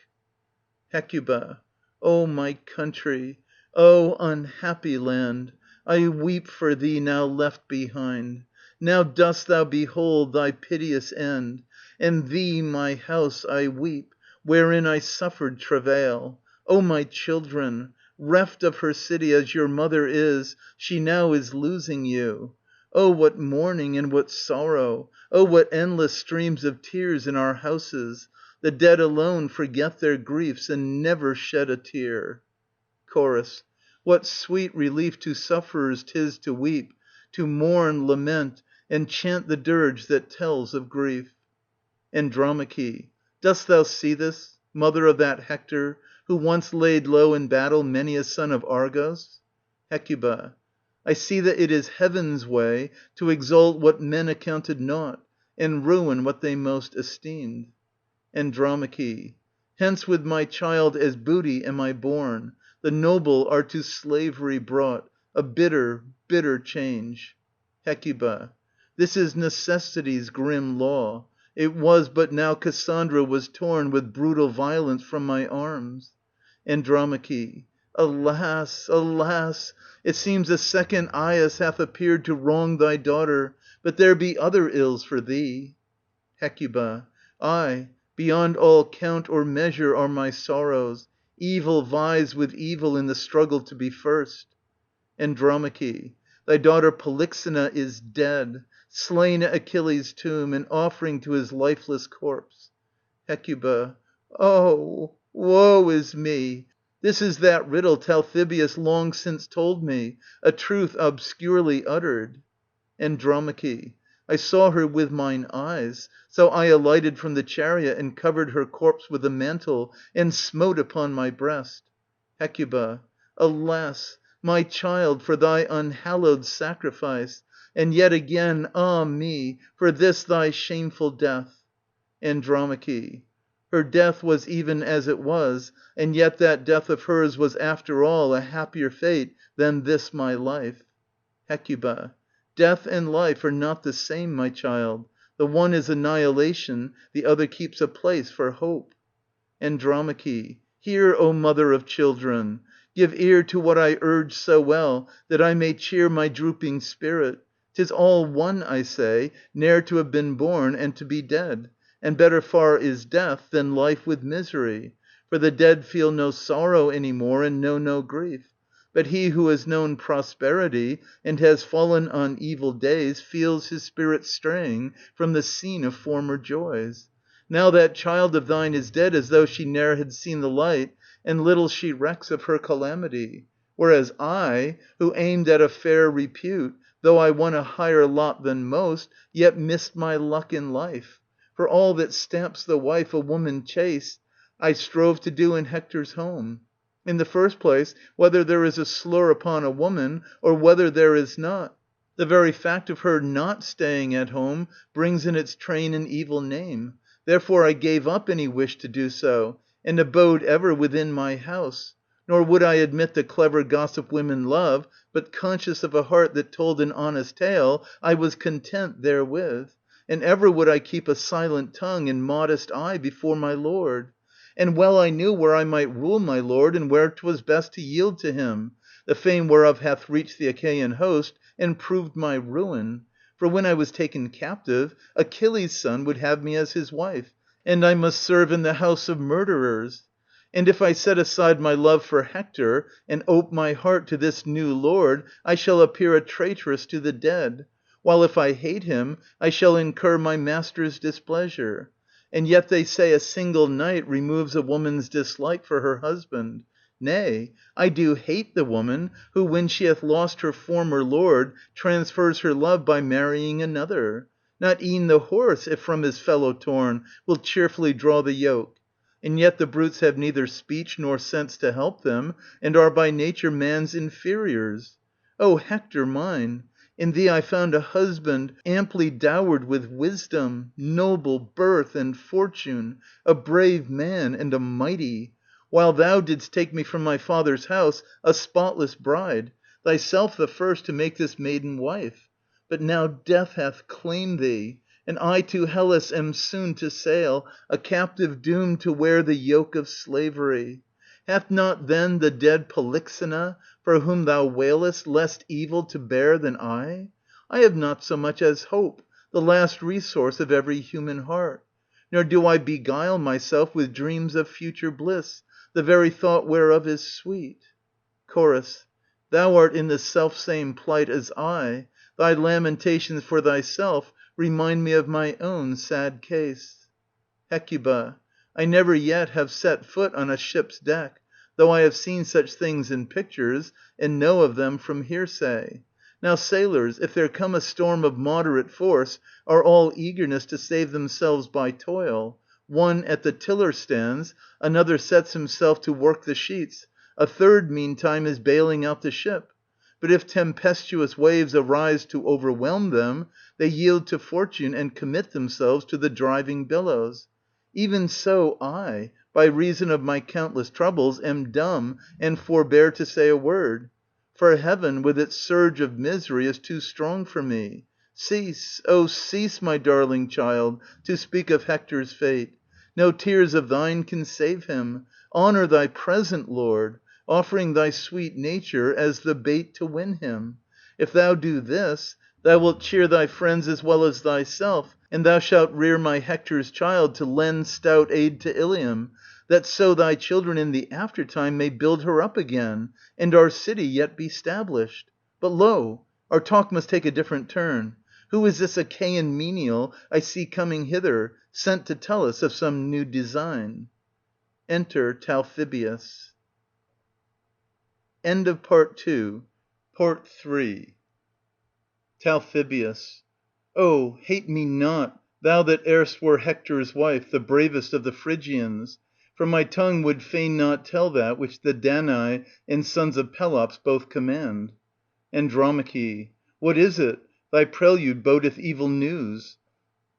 Hecuba. O my country, O unhappy land, I weep for thee now left behind. Now dost thou behold thy piteous end, and thee, my house, I weep, wherein I suffered travail. O my children, reft of her city as your mother is, she now is losing you. Oh, what mourning and what sorrow! Oh, what endless streams of tears in our houses! The dead alone forget their griefs and never shed a tear. Chorus. What sweet relief to sufferers 'tis to weep, to mourn, lament, and chant the dirge that tells of grief. Andromache. Dost thou see this, mother of that Hector, who once laid low in battle many a son of Argos? Hecuba. I see that it is Heaven's way to exalt what men accounted naught, and ruin what they most esteemed. Andromache. Hence with my child as booty am I borne. The noble are to slavery brought, a bitter, bitter change. Hecuba. This is necessity's grim law. It was but now Cassandra was torn with brutal violence from my arms. Andromache. Alas, alas! It seems a second Aias hath appeared to wrong thy daughter, but there be other ills for thee. Hecuba. Aye, beyond all count or measure are my sorrows. Evil vies with evil in the struggle to be first. Andromache. Thy daughter Polyxena is dead, slain at Achilles' tomb, an offering to his lifeless corpse. Hecuba. Oh, woe is me! This is that riddle Talthybius long since told me, a truth obscurely uttered. Andromache. I saw her with mine eyes, so I alighted from the chariot and covered her corpse with the mantle and smote upon my breast. Hecuba. Alas, my child, for thy unhallowed sacrifice, and yet again, ah me, for this thy shameful death. Andromache. Her death was even as it was, and yet that death of hers was after all a happier fate than this my life. Hecuba. Death and life are not the same, my child. The one is annihilation, the other keeps a place for hope. Andromache. Hear, O mother of children. Give ear to what I urge so well, that I may cheer my drooping spirit. 'Tis all one, I say, ne'er to have been born and to be dead, and better far is death than life with misery. For the dead feel no sorrow any more and know no grief. But he who has known prosperity and has fallen on evil days feels his spirit straying from the scene of former joys. Now that child of thine is dead as though she ne'er had seen the light, and little she recks of her calamity. Whereas I, who aimed at a fair repute, though I won a higher lot than most, yet missed my luck in life. For all that stamps the wife a woman chaste, I strove to do in Hector's home. In the first place, whether there is a slur upon a woman, or whether there is not, the very fact of her not staying at home brings in its train an evil name. Therefore I gave up any wish to do so, and abode ever within my house. Nor would I admit the clever gossip women love, but conscious of a heart that told an honest tale, I was content therewith. And ever would I keep a silent tongue and modest eye before my lord. And well I knew where I might rule my lord, and where 'twas best to yield to him, the fame whereof hath reached the Achaean host, and proved my ruin. For when I was taken captive, Achilles' son would have me as his wife, and I must serve in the house of murderers. And if I set aside my love for Hector, and ope my heart to this new lord, I shall appear a traitress to the dead, while if I hate him, I shall incur my master's displeasure. And yet they say a single night removes a woman's dislike for her husband. Nay, I do hate the woman who, when she hath lost her former lord, transfers her love by marrying another. Not e'en the horse, if from his fellow torn, will cheerfully draw the yoke. And yet the brutes have neither speech nor sense to help them, and are by nature man's inferiors. O Hector mine, in thee I found a husband amply dowered with wisdom, noble birth and fortune, a brave man and a mighty, while thou didst take me from my father's house, a spotless bride, thyself the first to make this maiden wife. But now death hath claimed thee, And I to Hellas am soon to sail, a captive doomed to wear the yoke of slavery. Hath not then the dead Polyxena, for whom thou wailest, less evil to bear than I? I have not so much as hope, the last resource of every human heart. Nor do I beguile myself with dreams of future bliss, the very thought whereof is sweet. Chorus. Thou art in the selfsame plight as I. Thy lamentations for thyself remind me of my own sad case. Hecuba. I never yet have set foot on a ship's deck, though I have seen such things in pictures, and know of them from hearsay. Now, sailors, if there come a storm of moderate force, are all eagerness to save themselves by toil. One at the tiller stands, another sets himself to work the sheets, a third meantime is bailing out the ship. But if tempestuous waves arise to overwhelm them, they yield to fortune and commit themselves to the driving billows. Even so I, by reason of my countless troubles, am dumb and forbear to say a word. For heaven, with its surge of misery, is too strong for me. Cease, oh cease, my darling child, to speak of Hector's fate. No tears of thine can save him. Honour thy present lord, offering thy sweet nature as the bait to win him. If thou do this, thou wilt cheer thy friends as well as thyself, and thou shalt rear my Hector's child to lend stout aid to Ilium, that so thy children in the aftertime may build her up again, and our city yet be stablished. But lo, our talk must take a different turn. Who is this Achaean menial I see coming hither, sent to tell us of some new design? Enter Talthybius. End of Part 2. Part 3. Talthybius. Oh, hate me not, thou that erst were Hector's wife, the bravest of the Phrygians, for my tongue would fain not tell that which the Danai and sons of Pelops both command. Andromache. What is it? Thy prelude bodeth evil news.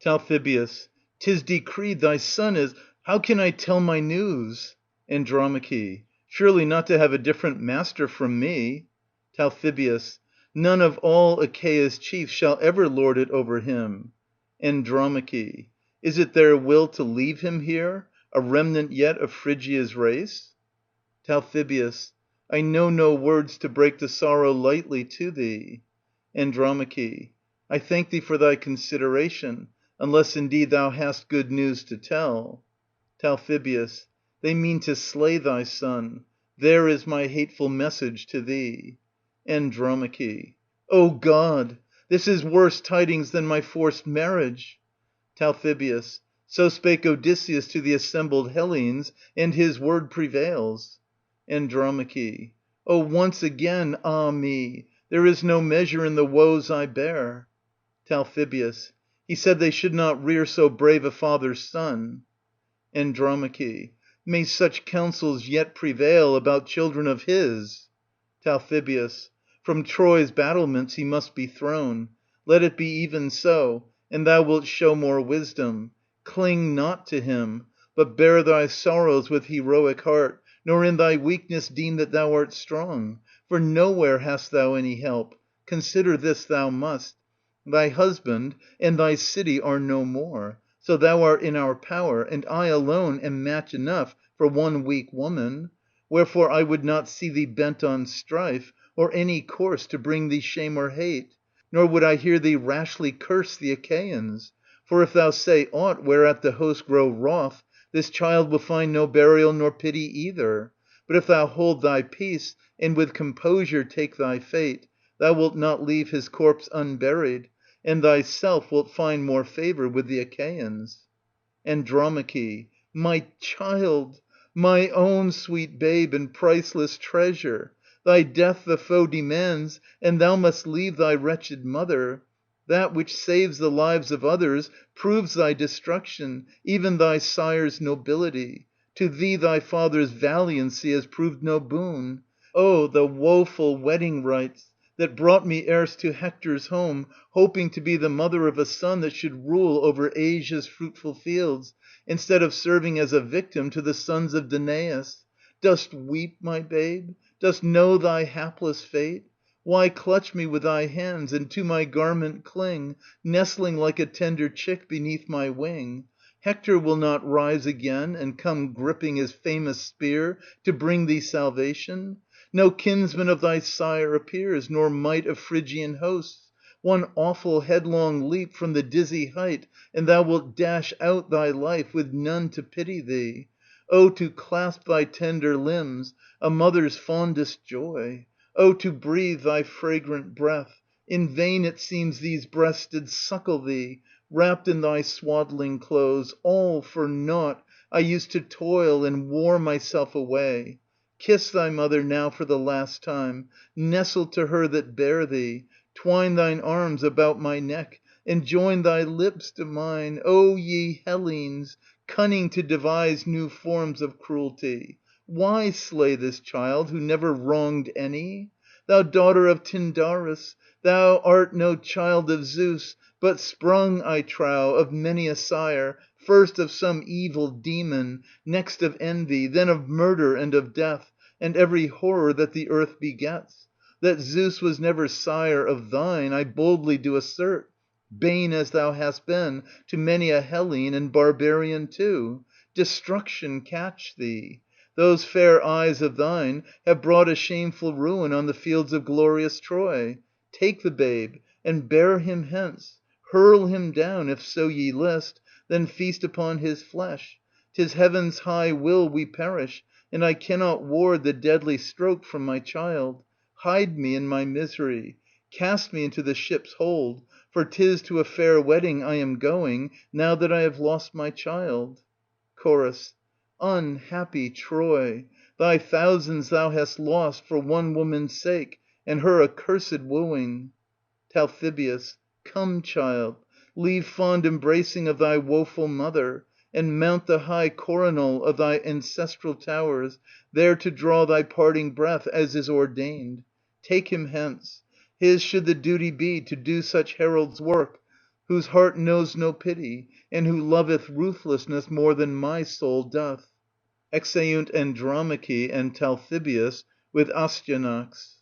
Talthybius. 'Tis decreed thy son is... How can I tell my news? Andromache. Surely not to have a different master from me. Talthybius. None of all Achaea's chiefs shall ever lord it over him. Andromache. Is it their will to leave him here, a remnant yet of Phrygia's race? Talthybius. I know no words to break the sorrow lightly to thee. Andromache. I thank thee for thy consideration, unless indeed thou hast good news to tell. Talthybius. They mean to slay thy son. There is my hateful message to thee. Andromache. O God! This is worse tidings than my forced marriage. Talthybius. So spake Odysseus to the assembled Hellenes, and his word prevails. Andromache. O once again, ah me! There is no measure in the woes I bear. Talthybius. He said they should not rear so brave a father's son. Andromache. May such counsels yet prevail about children of his. Talthybius. From Troy's battlements he must be thrown. Let it be even so, and thou wilt show more wisdom. Cling not to him, but bear thy sorrows with heroic heart, nor in thy weakness deem that thou art strong. For nowhere hast thou any help. Consider this thou must. Thy husband and thy city are no more, so thou art in our power, and I alone am match enough for one weak woman. Wherefore I would not see thee bent on strife, or any course to bring thee shame or hate, nor would I hear thee rashly curse the Achaeans. For if thou say aught whereat the host grow wroth, this child will find no burial nor pity either. But if thou hold thy peace, and with composure take thy fate, thou wilt not leave his corpse unburied, and thyself wilt find more favour with the Achaeans. Andromache. My child! My own sweet babe and priceless treasure! Thy death the foe demands, and thou must leave thy wretched mother. That which saves the lives of others proves thy destruction, even thy sire's nobility. To thee thy father's valiancy has proved no boon. Oh, the woeful wedding rites that brought me erst to Hector's home, hoping to be the mother of a son that should rule over Asia's fruitful fields, instead of serving as a victim to the sons of Danaus. Dost weep, my babe? Dost know thy hapless fate? Why clutch me with thy hands, and to my garment cling, Nestling like a tender chick beneath my wing? Hector will not rise again, and come gripping his famous spear to bring thee salvation? No kinsman of thy sire appears, nor might of Phrygian hosts. One awful headlong leap from the dizzy height, and thou wilt dash out thy life with none to pity thee. Oh, to clasp thy tender limbs, a mother's fondest joy! Oh, to breathe thy fragrant breath! In vain it seems these breasts did suckle thee, wrapped in thy swaddling clothes, all for naught. I used to toil and wore myself away. Kiss thy mother now for the last time, nestle to her that bare thee, twine thine arms about my neck, and join thy lips to mine. O ye Hellenes, cunning to devise new forms of cruelty! Why slay this child who never wronged any? Thou daughter of Tyndarus, thou art no child of Zeus, but sprung, I trow, of many a sire, first of some evil demon, next of envy, then of murder and of death, and every horror that the earth begets. That Zeus was never sire of thine, I boldly do assert, bane as thou hast been to many a Hellene and barbarian too. Destruction catch thee! Those fair eyes of thine have brought a shameful ruin on the fields of glorious Troy. Take the babe, and bear him hence. Hurl him down, if so ye list, then feast upon his flesh. 'Tis Heaven's high will we perish, and I cannot ward the deadly stroke from my child. Hide me in my misery. Cast me into the ship's hold, for 'tis to a fair wedding I am going, now that I have lost my child. Chorus. Unhappy Troy! Thy thousands thou hast lost for one woman's sake, and her accursed wooing. Talthybius. Come, child, leave fond embracing of thy woeful mother, and mount the high coronal of thy ancestral towers, there to draw thy parting breath, as is ordained. Take him hence. His should the duty be to do such herald's work, whose heart knows no pity, and who loveth ruthlessness more than my soul doth. [Exeunt Andromache and Talthybius with Astyanax.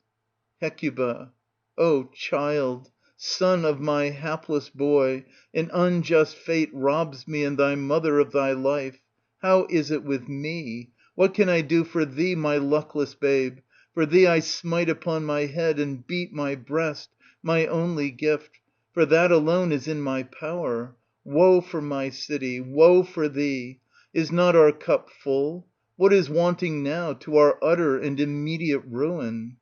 Hecuba. O child, son of my hapless boy, an unjust fate robs me and thy mother of thy life. How is it with me? What can I do for thee, my luckless babe? For thee I smite upon my head and beat my breast, my only gift, for that alone is in my power. Woe for my city, woe for thee! Is not our cup full? What is wanting now to our utter and immediate ruin?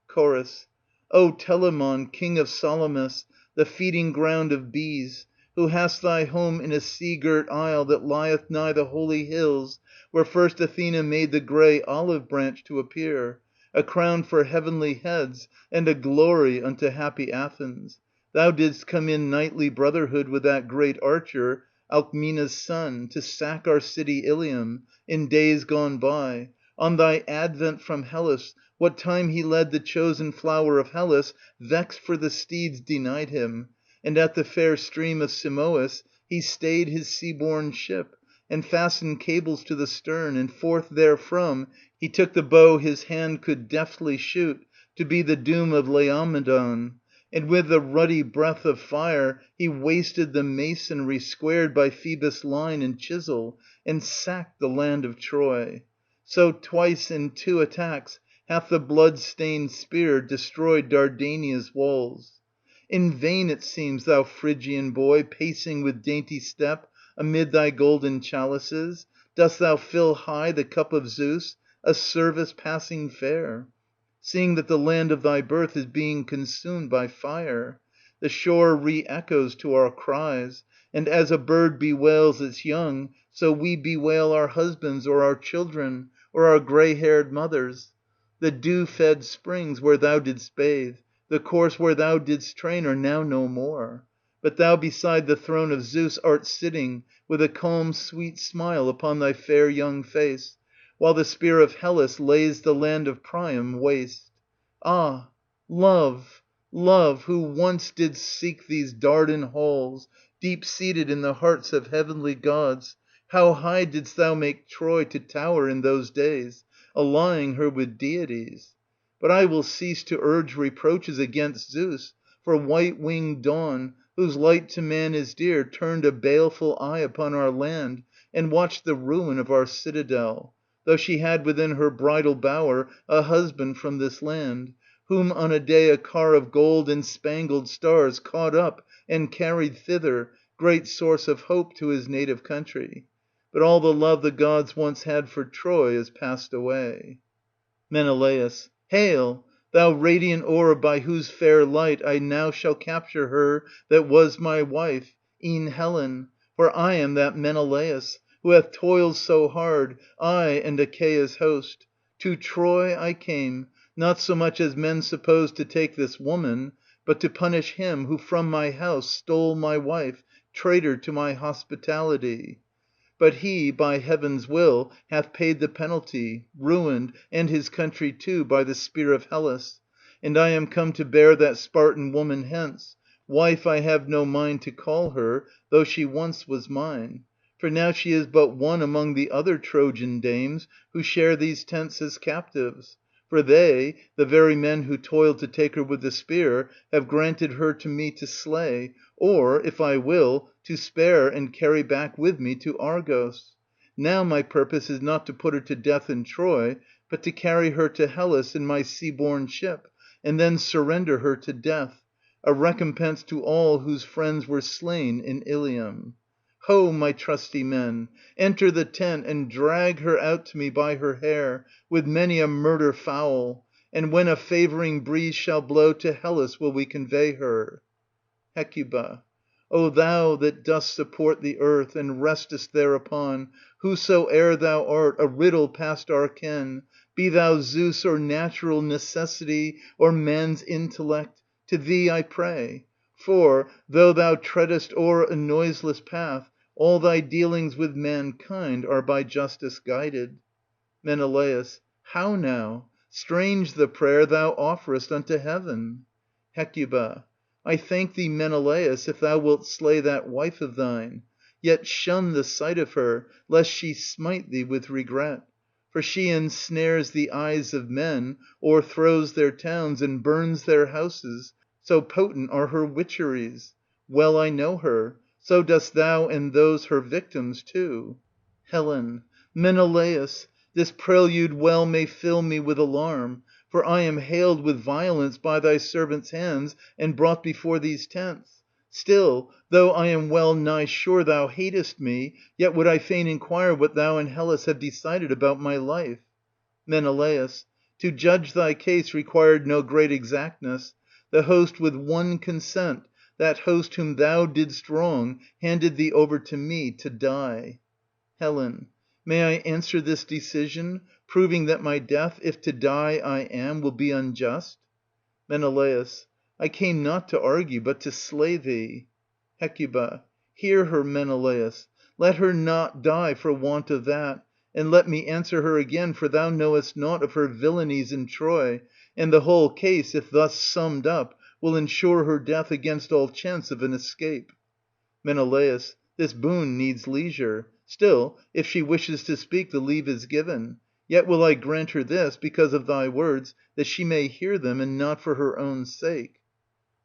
Chorus. O Telamon, king of Salamis, the feeding ground of bees, who hast thy home in a sea-girt isle that lieth nigh the holy hills, where first Athena made the grey olive branch to appear, a crown for heavenly heads, and a glory unto happy Athens. Thou didst come in knightly brotherhood with that great archer, Alcmena's son, to sack our city Ilium, in days gone by. On thy advent from Hellas, what time he led the chosen flower of Hellas, vexed for the steeds denied him, and at the fair stream of Simois he stayed his sea-borne ship, and fastened cables to the stern, and forth therefrom he took the bow his hand could deftly shoot, to be the doom of Laomedon. And with the ruddy breath of fire he wasted the masonry squared by Phoebus' line and chisel, and sacked the land of Troy. So twice in 2 attacks hath the blood-stained spear destroyed Dardania's walls. In vain it seems, thou Phrygian boy, pacing with dainty step amid thy golden chalices, dost thou fill high the cup of Zeus, a service passing fair, seeing that the land of thy birth is being consumed by fire. The shore re-echoes to our cries, and as a bird bewails its young, so we bewail our husbands or our children, or our grey-haired mothers. The dew-fed springs where thou didst bathe, the course where thou didst train, are now no more. But thou beside the throne of Zeus art sitting, with a calm sweet smile upon thy fair young face, while the spear of Hellas lays the land of Priam waste. Ah, love, love, who once didst seek these Dardan halls, deep-seated in the hearts of heavenly gods, how high didst thou make Troy to tower in those days, allying her with deities! But I will cease to urge reproaches against Zeus, for white‐winged Dawn, whose light to man is dear, turned a baleful eye upon our land and watched the ruin of our citadel, though she had within her bridal bower a husband from this land, whom on a day a car of gold and spangled stars caught up and carried thither, great source of hope to his native country. But all the love the gods once had for Troy is passed away. Menelaus. Hail, thou radiant orb by whose fair light I now shall capture her that was my wife, e'en Helen, for I am that Menelaus, who hath toiled so hard, I and Achaea's host. To Troy I came, not so much as men suppose to take this woman, but to punish him who from my house stole my wife, traitor to my hospitality. But he, by Heaven's will, hath paid the penalty, ruined, and his country too, by the spear of Hellas. And I am come to bear that Spartan woman hence. Wife I have no mind to call her, though she once was mine. For now she is but one among the other Trojan dames who share these tents as captives. For they, the very men who toiled to take her with the spear, have granted her to me to slay, or, if I will, to spare and carry back with me to Argos. Now my purpose is not to put her to death in Troy, but to carry her to Hellas in my sea‐borne ship, and then surrender her to death, a recompense to all whose friends were slain in Ilium. Ho, my trusty men, enter the tent and drag her out to me by her hair, with many a murder foul, and when a favouring breeze shall blow, to Hellas will we convey her. Hecuba. O thou that dost support the earth, and restest thereupon, whosoe'er thou art, a riddle past our ken, be thou Zeus or natural necessity or man's intellect, to thee I pray. For, though thou treadest o'er a noiseless path, all thy dealings with mankind are by justice guided. Menelaus. How now? Strange the prayer thou offerest unto heaven. Hecuba. I thank thee, Menelaus, if thou wilt slay that wife of thine. Yet shun the sight of her, lest she smite thee with regret. For she ensnares the eyes of men, o'erthrows their towns, and burns their houses, so potent are her witcheries. Well I know her. So dost thou and those her victims too. Helen. Menelaus, this prelude well may fill me with alarm, for I am haled with violence by thy servants' hands and brought before these tents. Still, though I am well nigh sure thou hatest me, yet would I fain inquire what thou and Hellas have decided about my life. Menelaus. To judge thy case required no great exactness. The host with one consent, that host whom thou didst wrong, handed thee over to me to die. Helen. May I answer this decision, proving that my death, if to die I am, will be unjust? Menelaus. I came not to argue, but to slay thee. Hecuba. Hear her, Menelaus. Let her not die for want of that, and let me answer her again, for thou knowest naught of her villainies in Troy, and the whole case, if thus summed up, will ensure her death against all chance of an escape. Menelaus. This boon needs leisure. Still, if she wishes to speak, the leave is given. Yet will I grant her this, because of thy words, that she may hear them, and not for her own sake.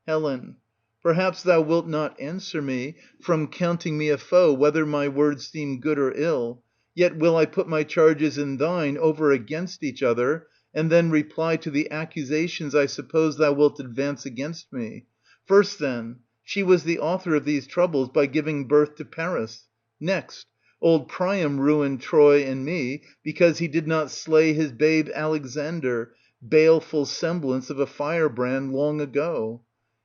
Helen. Perhaps thou wilt not answer me, from counting me a foe, whether my words seem good or ill. Yet will I put my charges and thine over against each other, and then reply to the accusations I suppose thou wilt advance against me. First then, she was the author of these troubles by giving birth to Paris. Next, old Priam ruined Troy and me, because he did not slay his babe Alexander, baleful semblance of a firebrand, long ago.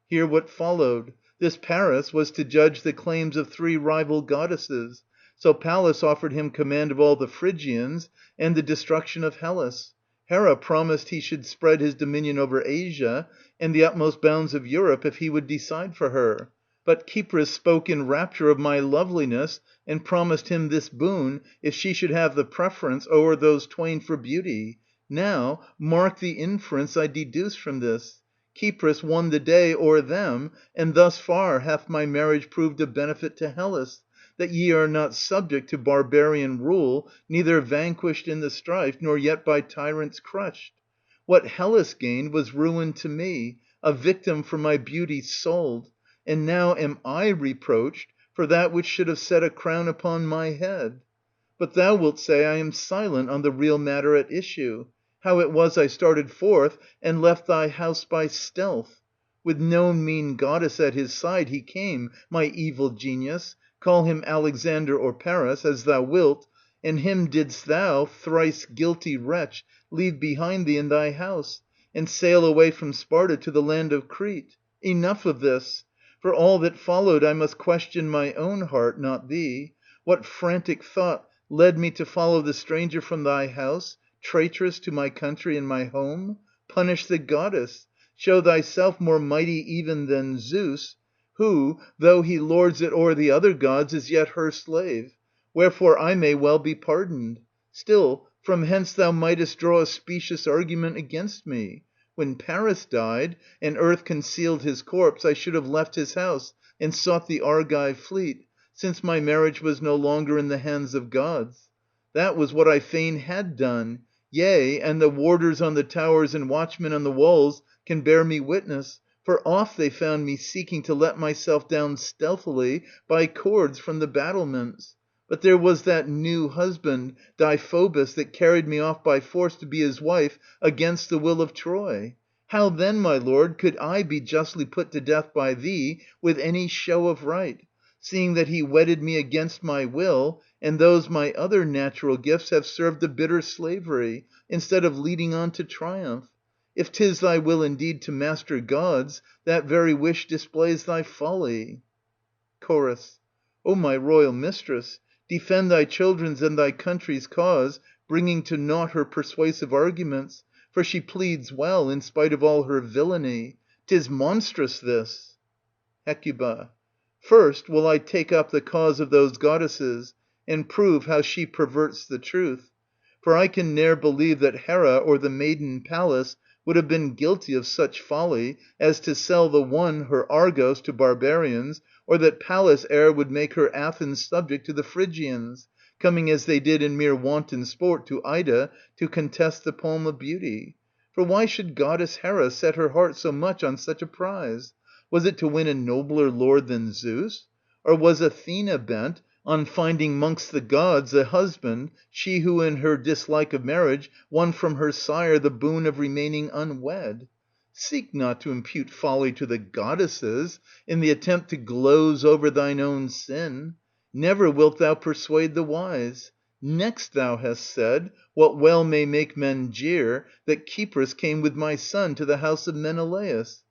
Hear what followed. This Paris was to judge the claims of 3 rival goddesses. So Pallas offered him command of all the Phrygians, and the destruction of Hellas. Hera promised he should spread his dominion over Asia, and the utmost bounds of Europe, if he would decide for her. But Cypris spoke in rapture of my loveliness, and promised him this boon, if she should have the preference o'er those twain for beauty. Now, mark the inference I deduce from this. Cypris won the day o'er them, and thus far hath my marriage proved a benefit to Hellas, that ye are not subject to barbarian rule, neither vanquished in the strife, nor yet by tyrants crushed. What Hellas gained was ruin to me, a victim for my beauty sold, and now am I reproached for that which should have set a crown upon my head. But thou wilt say I am silent on the real matter at issue, how it was I started forth and left thy house by stealth. With no mean goddess at his side he came, my evil genius, call him Alexander or Paris, as thou wilt, and him didst thou, thrice guilty wretch, leave behind thee in thy house, and sail away from Sparta to the land of Crete. Enough of this. For all that followed I must question my own heart, not thee. What frantic thought led me to follow the stranger from thy house, traitress to my country and my home? Punish the goddess. Show thyself more mighty even than Zeus, who, though he lords it o'er the other gods, is yet her slave. Wherefore I may well be pardoned. Still, from hence thou mightest draw a specious argument against me. When Paris died, and earth concealed his corpse, I should have left his house and sought the Argive fleet, since my marriage was no longer in the hands of gods. That was what I fain had done, yea, and the warders on the towers and watchmen on the walls can bear me witness, for oft they found me seeking to let myself down stealthily by cords from the battlements. But there was that new husband, Deiphobus, that carried me off by force to be his wife against the will of Troy. How then, my lord, could I be justly put to death by thee with any show of right, seeing that he wedded me against my will, and those my other natural gifts have served a bitter slavery, instead of leading on to triumph? If 'tis thy will indeed to master gods, that very wish displays thy folly. Chorus. O my royal mistress, defend thy children's and thy country's cause, bringing to naught her persuasive arguments, for she pleads well, in spite of all her villainy. 'Tis monstrous, this. Hecuba. First will I take up the cause of those goddesses, and prove how she perverts the truth. For I can ne'er believe that Hera or the maiden Pallas would have been guilty of such folly as to sell the one, her Argos, to barbarians, or that Pallas e'er would make her Athens subject to the Phrygians, coming as they did in mere wanton sport to Ida to contest the palm of beauty. For why should goddess Hera set her heart so much on such a prize? Was it to win a nobler lord than Zeus? Or was Athena bent on finding 'mongst the gods a husband, she who in her dislike of marriage won from her sire the boon of remaining unwed? Seek not to impute folly to the goddesses in the attempt to gloze over thine own sin. Never wilt thou persuade the wise. Next thou hast said, what well may make men jeer, that Cypris came with my son to the house of Menelaus.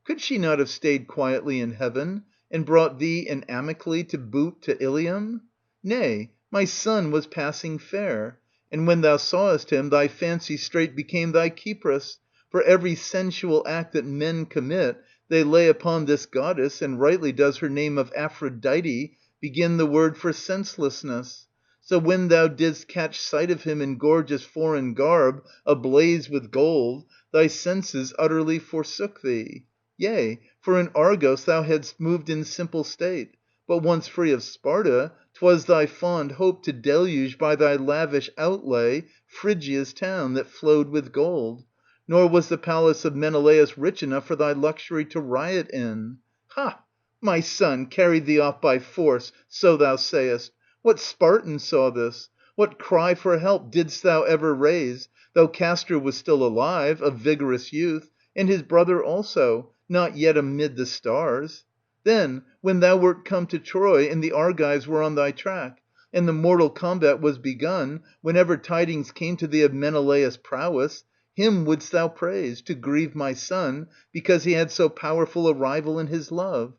Could she not have stayed quietly in heaven, and brought thee and amicably to boot to Ilium? Nay, my son was passing fair, and when thou sawest him, thy fancy straight became thy Cypris, for every sensual act that men commit, they lay upon this goddess, and rightly does her name of Aphrodite begin the word for senselessness. So when thou didst catch sight of him in gorgeous foreign garb, ablaze with gold, thy senses utterly forsook thee. Yea, for in Argos thou hadst moved in simple state, but once free of Sparta, 'twas thy fond hope to deluge by thy lavish outlay Phrygia's town that flowed with gold. Nor was the palace of Menelaus rich enough for thy luxury to riot in. Ha! My son carried thee off by force, so thou sayest. What Spartan saw this? What cry for help didst thou ever raise, though Castor was still alive, a vigorous youth, and his brother also, not yet amid the stars? Then, when thou wert come to Troy, and the Argives were on thy track, and the mortal combat was begun, whenever tidings came to thee of Menelaus' prowess, him wouldst thou praise, to grieve my son, because he had so powerful a rival in his love.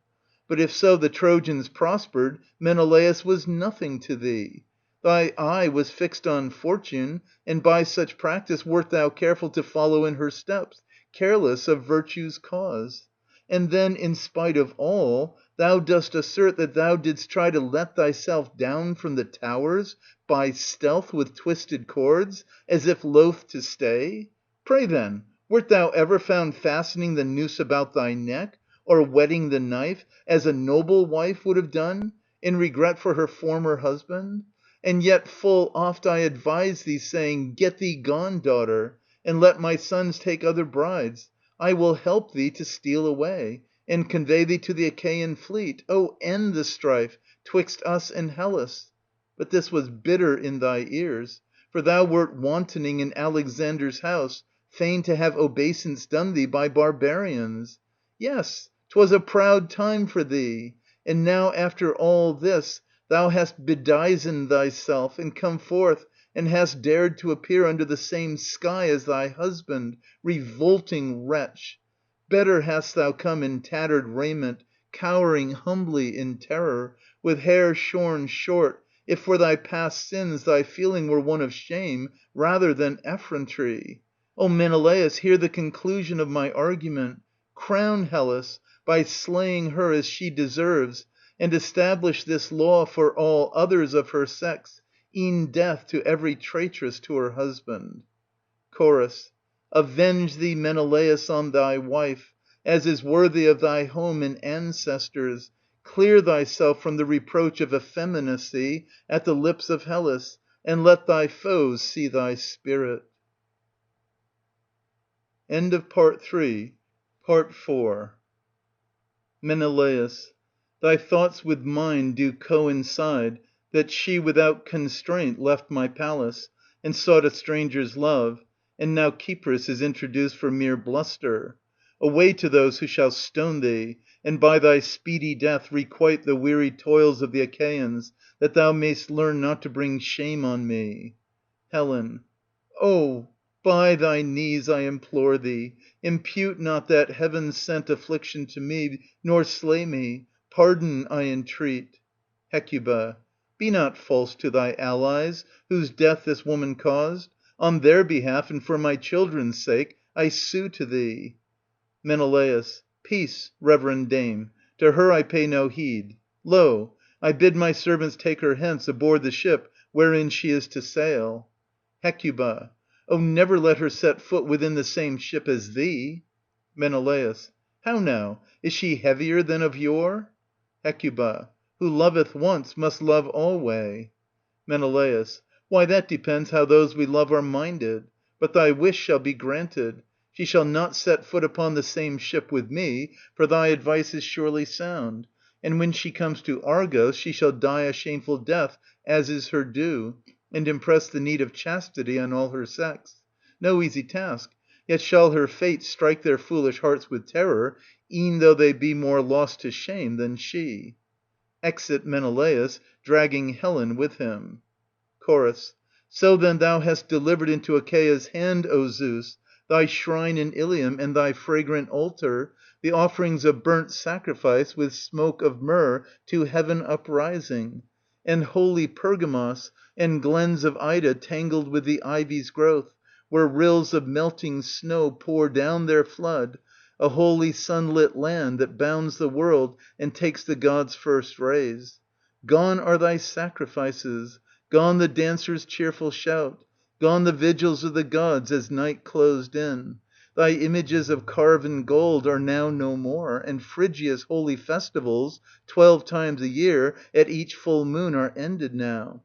But if so the Trojans prospered, Menelaus was nothing to thee. Thy eye was fixed on fortune, and by such practice wert thou careful to follow in her steps, careless of virtue's cause. And then, in spite of all, thou dost assert that thou didst try to let thyself down from the towers by stealth with twisted cords, as if loath to stay. Pray then, wert thou ever found fastening the noose about thy neck, or whetting the knife, as a noble wife would have done, in regret for her former husband? And yet full oft I advised thee, saying, get thee gone, daughter, and let my sons take other brides. I will help thee to steal away, and convey thee to the Achaean fleet. Oh, end the strife 'twixt us and Hellas. But this was bitter in thy ears, for thou wert wantoning in Alexander's house, fain to have obeisance done thee by barbarians. Yes, 'twas a proud time for thee. And now after all this thou hast bedizened thyself, and come forth, and hast dared to appear under the same sky as thy husband, revolting wretch! Better hadst thou come in tattered raiment, cowering humbly in terror, with hair shorn short, if for thy past sins thy feeling were one of shame rather than effrontery. O Menelaus, hear the conclusion of my argument. Crown Hellas by slaying her as she deserves, and establish this law for all others of her sex, e'en death to every traitress to her husband. Chorus. Avenge thee, Menelaus, on thy wife, as is worthy of thy home and ancestors. Clear thyself from the reproach of effeminacy at the lips of Hellas, and let thy foes see thy spirit. End of Part 3. Part 4. Menelaus. Thy thoughts with mine do coincide, that she without constraint left my palace, and sought a stranger's love, and now Cypris is introduced for mere bluster. Away to those who shall stone thee, and by thy speedy death requite the weary toils of the Achaeans, that thou mayst learn not to bring shame on me. Helen. Oh, by thy knees I implore thee, impute not that heaven‐sent affliction to me, nor slay me. Pardon I entreat. Hecuba. Be not false to thy allies, whose death this woman caused. On their behalf, and for my children's sake, I sue to thee. Menelaus. Peace, reverend dame. To her I pay no heed. Lo, I bid my servants take her hence aboard the ship wherein she is to sail. Hecuba. Oh, never let her set foot within the same ship as thee. Menelaus. How now? Is she heavier than of yore? Hecuba. Who loveth once must love alway. Menelaus. Why, that depends how those we love are minded. But thy wish shall be granted. She shall not set foot upon the same ship with me, for thy advice is surely sound. And when she comes to Argos, she shall die a shameful death, as is her due, and impress the need of chastity on all her sex. No easy task, yet shall her fate strike their foolish hearts with terror, e'en though they be more lost to shame than she. Exit Menelaus, dragging Helen with him. Chorus. So then thou hast delivered into Achaea's hand, O Zeus, thy shrine in Ilium and thy fragrant altar, the offerings of burnt sacrifice with smoke of myrrh to heaven uprising, and holy Pergamos, and glens of Ida tangled with the ivy's growth, where rills of melting snow pour down their flood, a holy sunlit land that bounds the world and takes the gods' first rays. Gone are thy sacrifices, gone the dancers' cheerful shout, gone the vigils of the gods as night closed in. Thy images of carven gold are now no more, and Phrygia's holy festivals, 12 times a year, at each full moon, are ended now.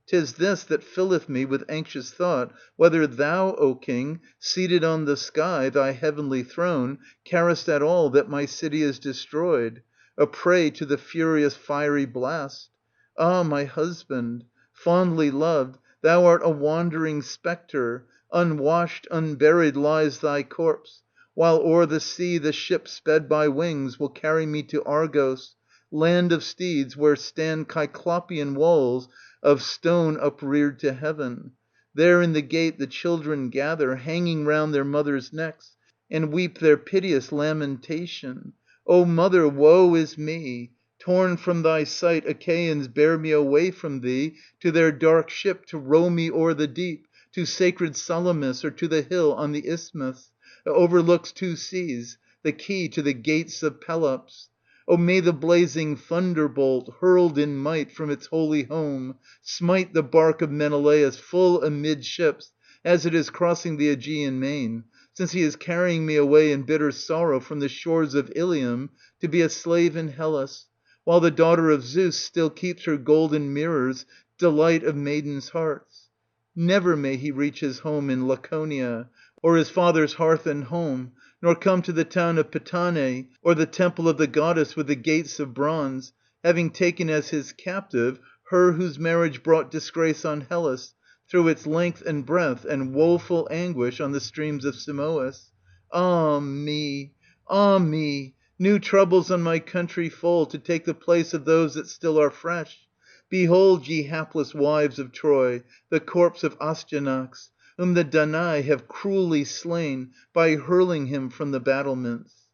'Tis this that filleth me with anxious thought, whether thou, O king, seated on the sky, thy heavenly throne, carest at all that my city is destroyed, a prey to the furious fiery blast. Ah, my husband, fondly loved, thou art a wandering spectre, unwashed, unburied lies thy corpse, while o'er the sea the ship sped by wings will carry me to Argos, land of steeds, where stand Cyclopean walls of stone upreared to heaven. There in the gate the children gather, hanging round their mothers' necks, and weep their piteous lamentation. O mother, woe is me! Torn from thy sight, Achaeans bear me away from thee to their dark ship to row me o'er the deep, to sacred Salamis, or to the hill on the isthmus that overlooks 2 seas, the key to the gates of Pelops. O may the blazing thunderbolt, hurled in might from its holy home, smite the bark of Menelaus full amidships as it is crossing the Aegean main, since he is carrying me away in bitter sorrow from the shores of Ilium to be a slave in Hellas, while the daughter of Zeus still keeps her golden mirrors, delight of maidens' hearts. Never may he reach his home in Laconia, or his father's hearth and home, nor come to the town of Pitane, or the temple of the goddess with the gates of bronze, having taken as his captive her whose marriage brought disgrace on Hellas, through its length and breadth and woeful anguish on the streams of Simois. Ah me! Ah me! New troubles on my country fall to take the place of those that still are fresh. Behold, ye hapless wives of Troy, the corpse of Astyanax, whom the Danai have cruelly slain by hurling him from the battlements.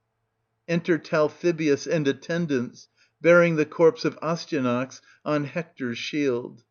Enter Talthybius and attendants, bearing the corpse of Astyanax on Hector's shield.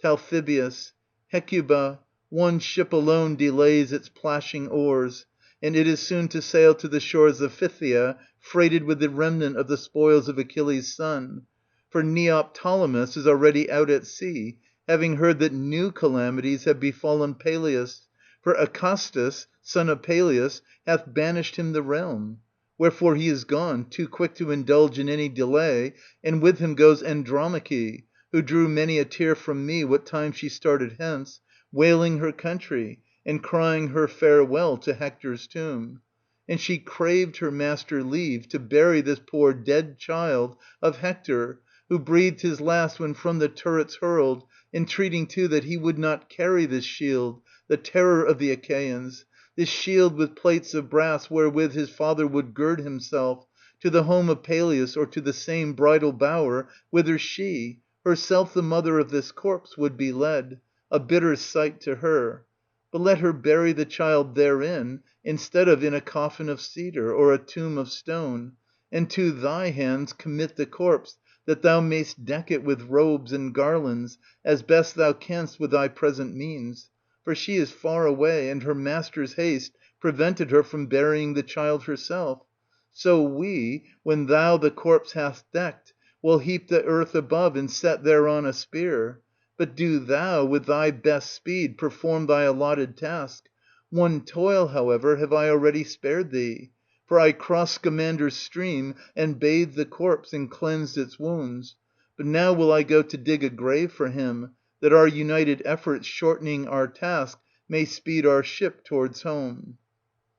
Talthybius. Hecuba, one ship alone delays its plashing oars, and it is soon to sail to the shores of Phthia, freighted with the remnant of the spoils of Achilles' son. For Neoptolemus is already out at sea, having heard that new calamities have befallen Peleus, for Acastus, son of Peleus, hath banished him the realm. Wherefore he is gone, too quick to indulge in any delay, and with him goes Andromache, who drew many a tear from me what time she started hence, wailing her country, and crying her farewell to Hector's tomb. And she craved her master leave to bury this poor dead child of Hector, who breathed his last when from the turrets hurled, entreating too that he would not carry this shield, the terror of the Achaeans, this shield with plates of brass wherewith his father would gird himself, to the home of Peleus or to the same bridal bower whither she, herself the mother of this corpse, would be led, a bitter sight to her. But let her bury the child therein, instead of in a coffin of cedar, or a tomb of stone, and to thy hands commit the corpse, that thou mayst deck it with robes and garlands, as best thou canst with thy present means. For she is far away, and her master's haste prevented her from burying the child herself. So we, when thou the corpse hast decked, will heap the earth above and set thereon a spear. But do thou, with thy best speed, perform thy allotted task. One toil, however, have I already spared thee. For I crossed Scamander's stream and bathed the corpse and cleansed its wounds. But now will I go to dig a grave for him, that our united efforts, shortening our task, may speed our ship towards home.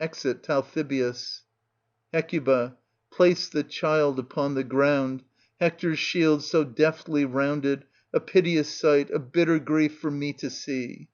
[Exit Talthybius. Hecuba. Place the child upon the ground. Hector's shield so deftly rounded, a piteous sight, a bitter grief for me to see.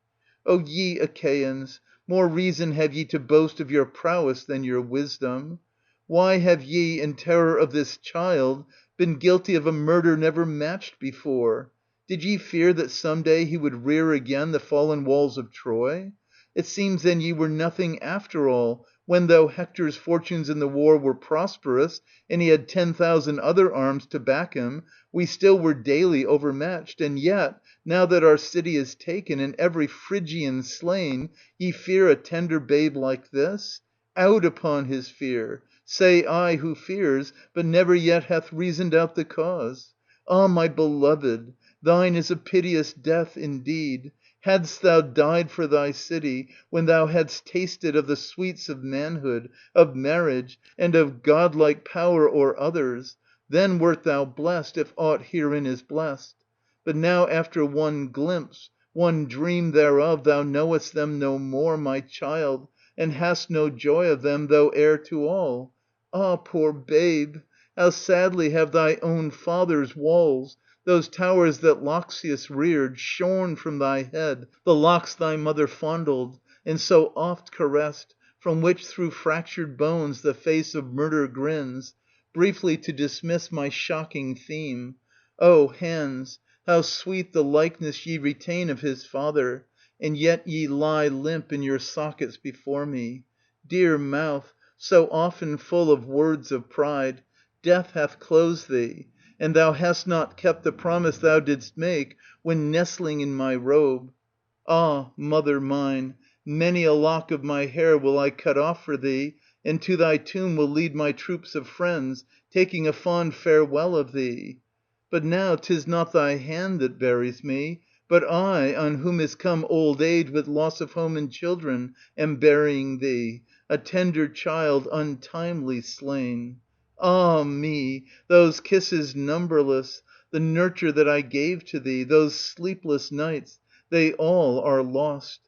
O ye Achaeans, more reason have ye to boast of your prowess than your wisdom. Why have ye, in terror of this child, been guilty of a murder never matched before? Did ye fear that some day he would rear again the fallen walls of Troy? It seems then ye were nothing after all, when though Hector's fortunes in the war were prosperous, and he had 10,000 other arms to back him, we still were daily overmatched, and yet, now that our city is taken and every Phrygian slain, ye fear a tender babe like this? Out upon his fear! Say I who fears, but never yet hath reasoned out the cause. Ah, my beloved, thine is a piteous death indeed. Hadst thou died for thy city, when thou hadst tasted of the sweets of manhood, of marriage, and of godlike power o'er others, then wert thou blessed, if aught herein is blessed. But now after one glimpse, one dream thereof, thou knowest them no more, my child, and hast no joy of them, though heir to all. Ah, poor babe! How sadly have thy own father's walls, those towers that Loxias reared, shorn from thy head the locks thy mother fondled, and so oft caressed, from which through fractured bones the face of murder grins. Briefly to dismiss my shocking theme. O hands, how sweet the likeness ye retain of his father, and yet ye lie limp in your sockets before me. Dear mouth, so often full of words of pride, death hath closed thee, and thou hast not kept the promise thou didst make when nestling in my robe. Ah, mother mine, many a lock of my hair will I cut off for thee, and to thy tomb will lead my troops of friends, taking a fond farewell of thee. But now 'tis not thy hand that buries me, but I, on whom is come old age with loss of home and children, am burying thee, a tender child untimely slain. Ah me! Those kisses numberless, the nurture that I gave to thee, those sleepless nights, they all are lost.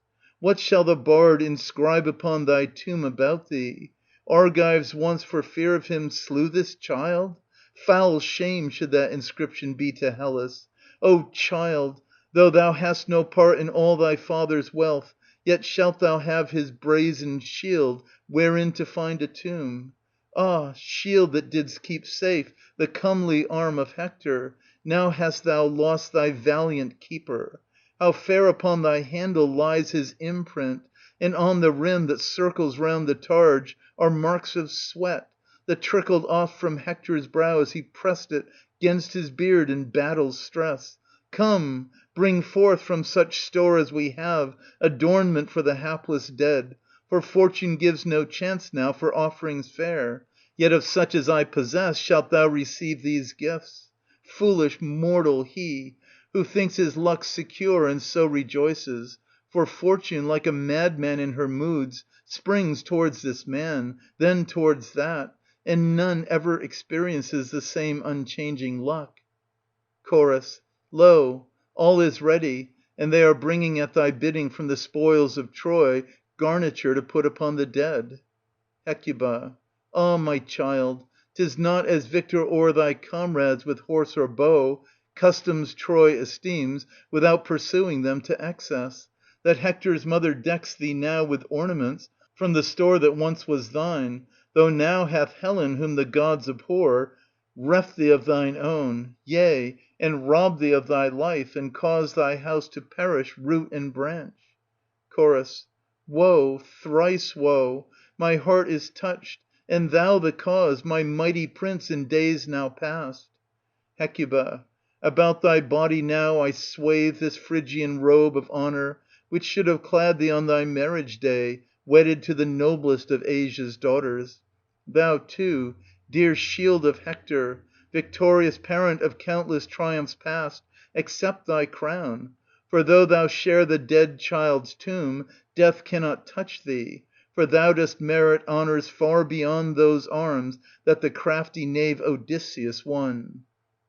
What shall the bard inscribe upon thy tomb about thee? Argives once for fear of him slew this child? Foul shame should that inscription be to Hellas. O child, though thou hast no part in all thy father's wealth, yet shalt thou have his brazen shield wherein to find a tomb. Ah, shield that didst keep safe the comely arm of Hector, now hast thou lost thy valiant keeper. How fair upon thy handle lies his imprint, and on the rim that circles round the targe are marks of sweat, that trickled oft from Hector's brow as he pressed it 'gainst his beard in battle's stress. Come, bring forth from such store as we have adornment for the hapless dead, for fortune gives no chance now for offerings fair. Yet of such as I possess shalt thou receive these gifts. Foolish mortal he, who thinks his luck secure and so rejoices. For fortune, like a madman in her moods, springs towards this man, then towards that, and none ever experiences the same unchanging luck. Chorus. Lo, all is ready, and they are bringing at thy bidding from the spoils of Troy garniture to put upon the dead. Hecuba. Ah, my child, 'tis not as victor o'er thy comrades with horse or bow, customs Troy esteems, without pursuing them to excess, that Hector's mother decks thee now with ornaments from the store that once was thine, though now hath Helen, whom the gods abhor, reft thee of thine own, yea, and robbed thee of thy life, and caused thy house to perish root and branch. Chorus. Woe, thrice woe! My heart is touched, and thou the cause, my mighty prince in days now past. Hecuba. About thy body now I swathe this Phrygian robe of honour, which should have clad thee on thy marriage day, wedded to the noblest of Asia's daughters. Thou too, dear shield of Hector, victorious parent of countless triumphs past, accept thy crown. For though thou share the dead child's tomb, death cannot touch thee, for thou dost merit honours far beyond those arms that the crafty knave Odysseus won.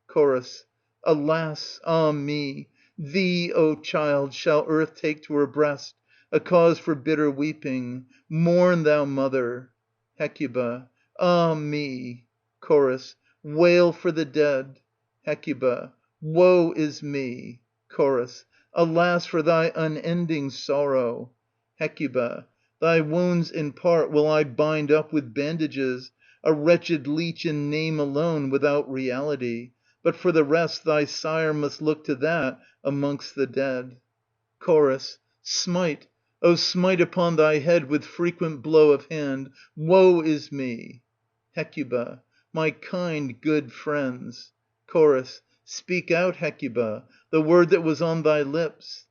Chorus. Alas, ah me! Thee, O child, shall earth take to her breast, a cause for bitter weeping. Mourn, thou mother. Hecuba. Ah me! Chorus. Wail for the dead. Hecuba. Woe is me! Chorus. Alas for thy unending sorrow. Hecuba. Thy wounds in part will I bind up with bandages, a wretched leech in name alone, without reality. But for the rest thy sire must look to that amongst the dead. Chorus. Smite, O smite upon thy head with frequent blow of hand. Woe is me! Hecuba. My kind, good friends. Chorus. Speak out, Hecuba, the word that was on thy lips.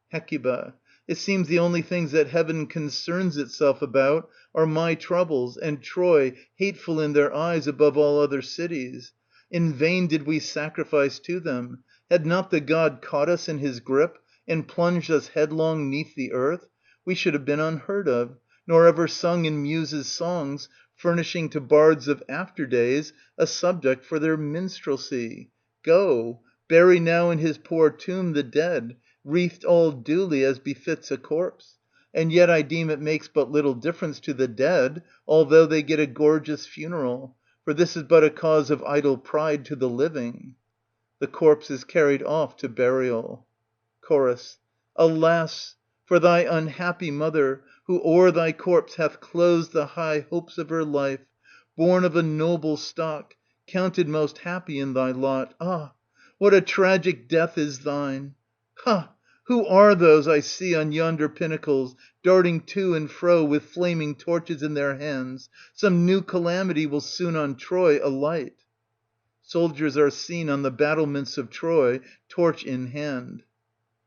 Hecuba. It seems the only things that heaven concerns itself about are my troubles, and Troy, hateful in their eyes above all other cities. In vain did we sacrifice to them. Had not the god caught us in his grip and plunged us headlong 'neath the earth, we should have been unheard of, nor ever sung in Muses' songs, furnishing to bards of after days a subject for their minstrelsy. Go, bury now in his poor tomb the dead, wreathed all duly as befits a corpse. And yet I deem it makes but little difference to the dead, although they get a gorgeous funeral. For this is but a cause of idle pride to the living. The corpse is carried off to burial. Chorus. Alas! for thy unhappy mother, who o'er thy corpse hath closed the high hopes of her life, born of a noble stock, counted most happy in thy lot. Ah! what a tragic death is thine! Ha! Who are those I see on yonder pinnacles, darting to and fro with flaming torches in their hands? Some new calamity will soon on Troy alight. Soldiers are seen on the battlements of Troy, torch in hand.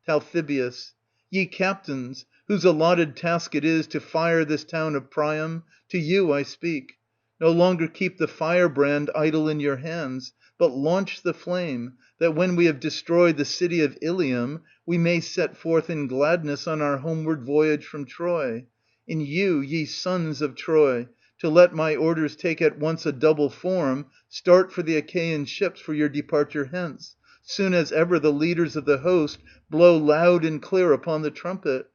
Talthybius. Ye captains, whose allotted task it is to fire this town of Priam, to you I speak. No longer keep the firebrand idle in your hands, but launch the flame, that when we have destroyed the city of Ilium, we may set forth in gladness on our homeward voyage from Troy. And you, ye sons of Troy, to let my orders take at once a double form, start for the Achaean ships for your departure hence, soon as ever the leaders of the host blow loud and clear upon the trumpet.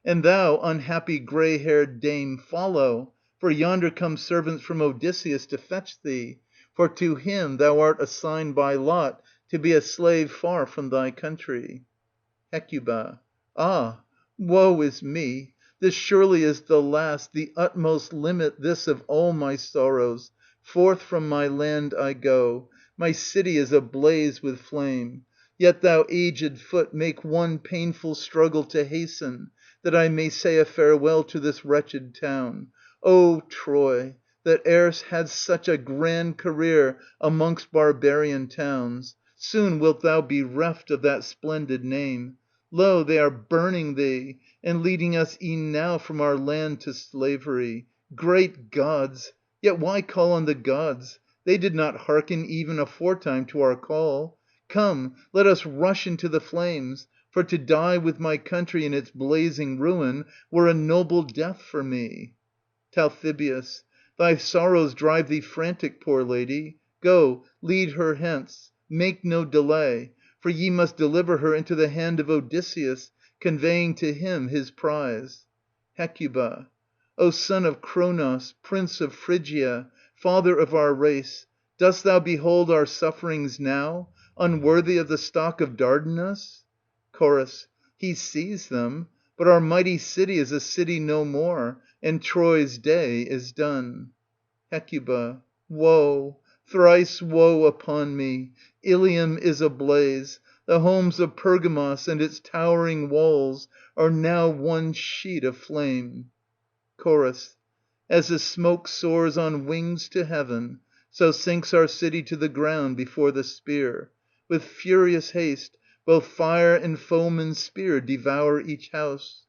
And thou, unhappy grey‐haired dame, follow, for yonder come servants from Odysseus to fetch thee, for to him thou art assigned by lot to be a slave far from thy country. Hecuba. Ah, woe is me! This surely is the last, the utmost limit this of all my sorrows. Forth from my land I go. My city is ablaze with flame. Yet thou aged foot, make one painful struggle to hasten, that I may say a farewell to this wretched town. O Troy, that erst hadst such a grand career amongst barbarian towns, soon wilt thou be reft of that splendid name. Lo, they are burning thee, and leading us e'en now from our land to slavery. Great gods! Yet why call on the gods? They did not hearken even aforetime to our call. Come, let us rush into the flames, for to die with my country in its blazing ruin were a noble death for me. Talthybius. Thy sorrows drive thee frantic, poor lady. Go, lead her hence. Make no delay, for ye must deliver her into the hand of Odysseus, conveying to him his prize. Hecuba. O son of Cronos, prince of Phrygia, father of our race, dost thou behold our sufferings now, unworthy of the stock of Dardanus? Chorus. He sees them, but our mighty city is a city no more, and Troy's day is done. Hecuba. Woe, thrice woe upon me! Ilium is ablaze. The homes of Pergamos and its towering walls are now one sheet of flame. Chorus. As the smoke soars on wings to heaven, so sinks our city to the ground before the spear. With furious haste, both fire and foeman's spear devour each house.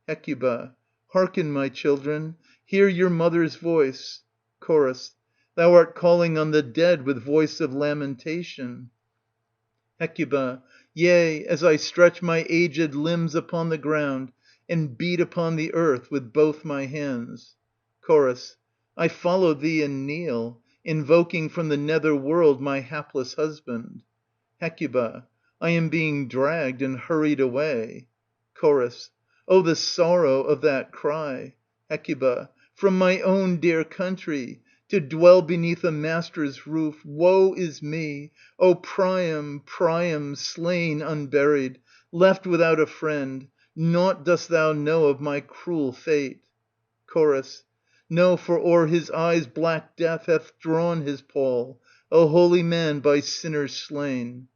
Hecuba. Hearken, my children, hear your mother's voice. Chorus. Thou art calling on the dead with voice of lamentation. Hecuba. Yea, as I stretch my aged limbs upon the ground, and beat upon the earth with both my hands. Chorus. I follow thee and kneel, invoking from the nether world my hapless husband. Hecuba. I am being dragged and hurried away. Chorus. Oh, the sorrow of that cry! Hecuba. From my own dear country, to dwell beneath a master's roof. Woe is me! O Priam, Priam, slain unburied, left without a friend, naught dost thou know of my cruel fate. Chorus. No, for o'er his eyes black death hath drawn his pall, a holy man by sinners slain.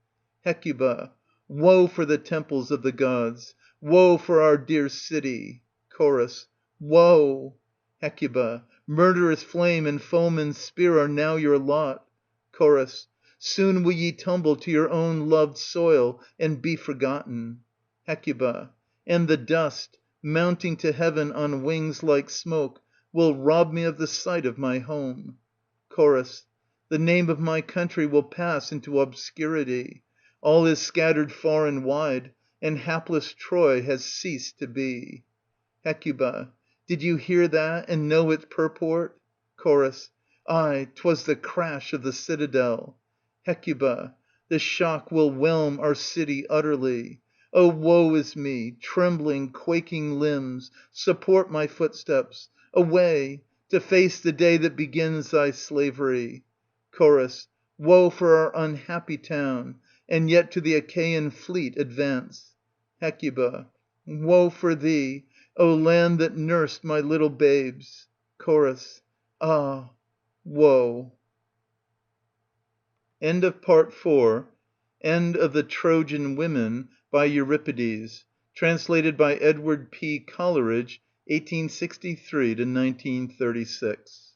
Hecuba. Woe for the temples of the gods! Woe for our dear city! Chorus. Woe! Hecuba. Murderous flame and foeman's spear are now your lot. Chorus. Soon will ye tumble to your own loved soil and be forgotten. Hecuba. And the dust, mounting to heaven on wings like smoke, will rob me of the sight of my home. Chorus. The name of my country will pass into obscurity. All is scattered far and wide, and hapless Troy has ceased to be. Hecuba. Did you hear that and know its purport? Chorus. Aye, 'twas the crash of the citadel. Hecuba. The shock will whelm our city utterly. Oh, woe is me! Trembling, quaking limbs, support my footsteps. Away, to face the day that begins thy slavery. Chorus. Woe for our unhappy town, and yet to the Achaean fleet advance. Hecuba. Woe for thee, O land that nursed my little babes. Chorus. Ah, woe. End of Part 4. End of the Trojan Women by Euripides. Translated by Edward P. Coleridge, 1863 to 1936.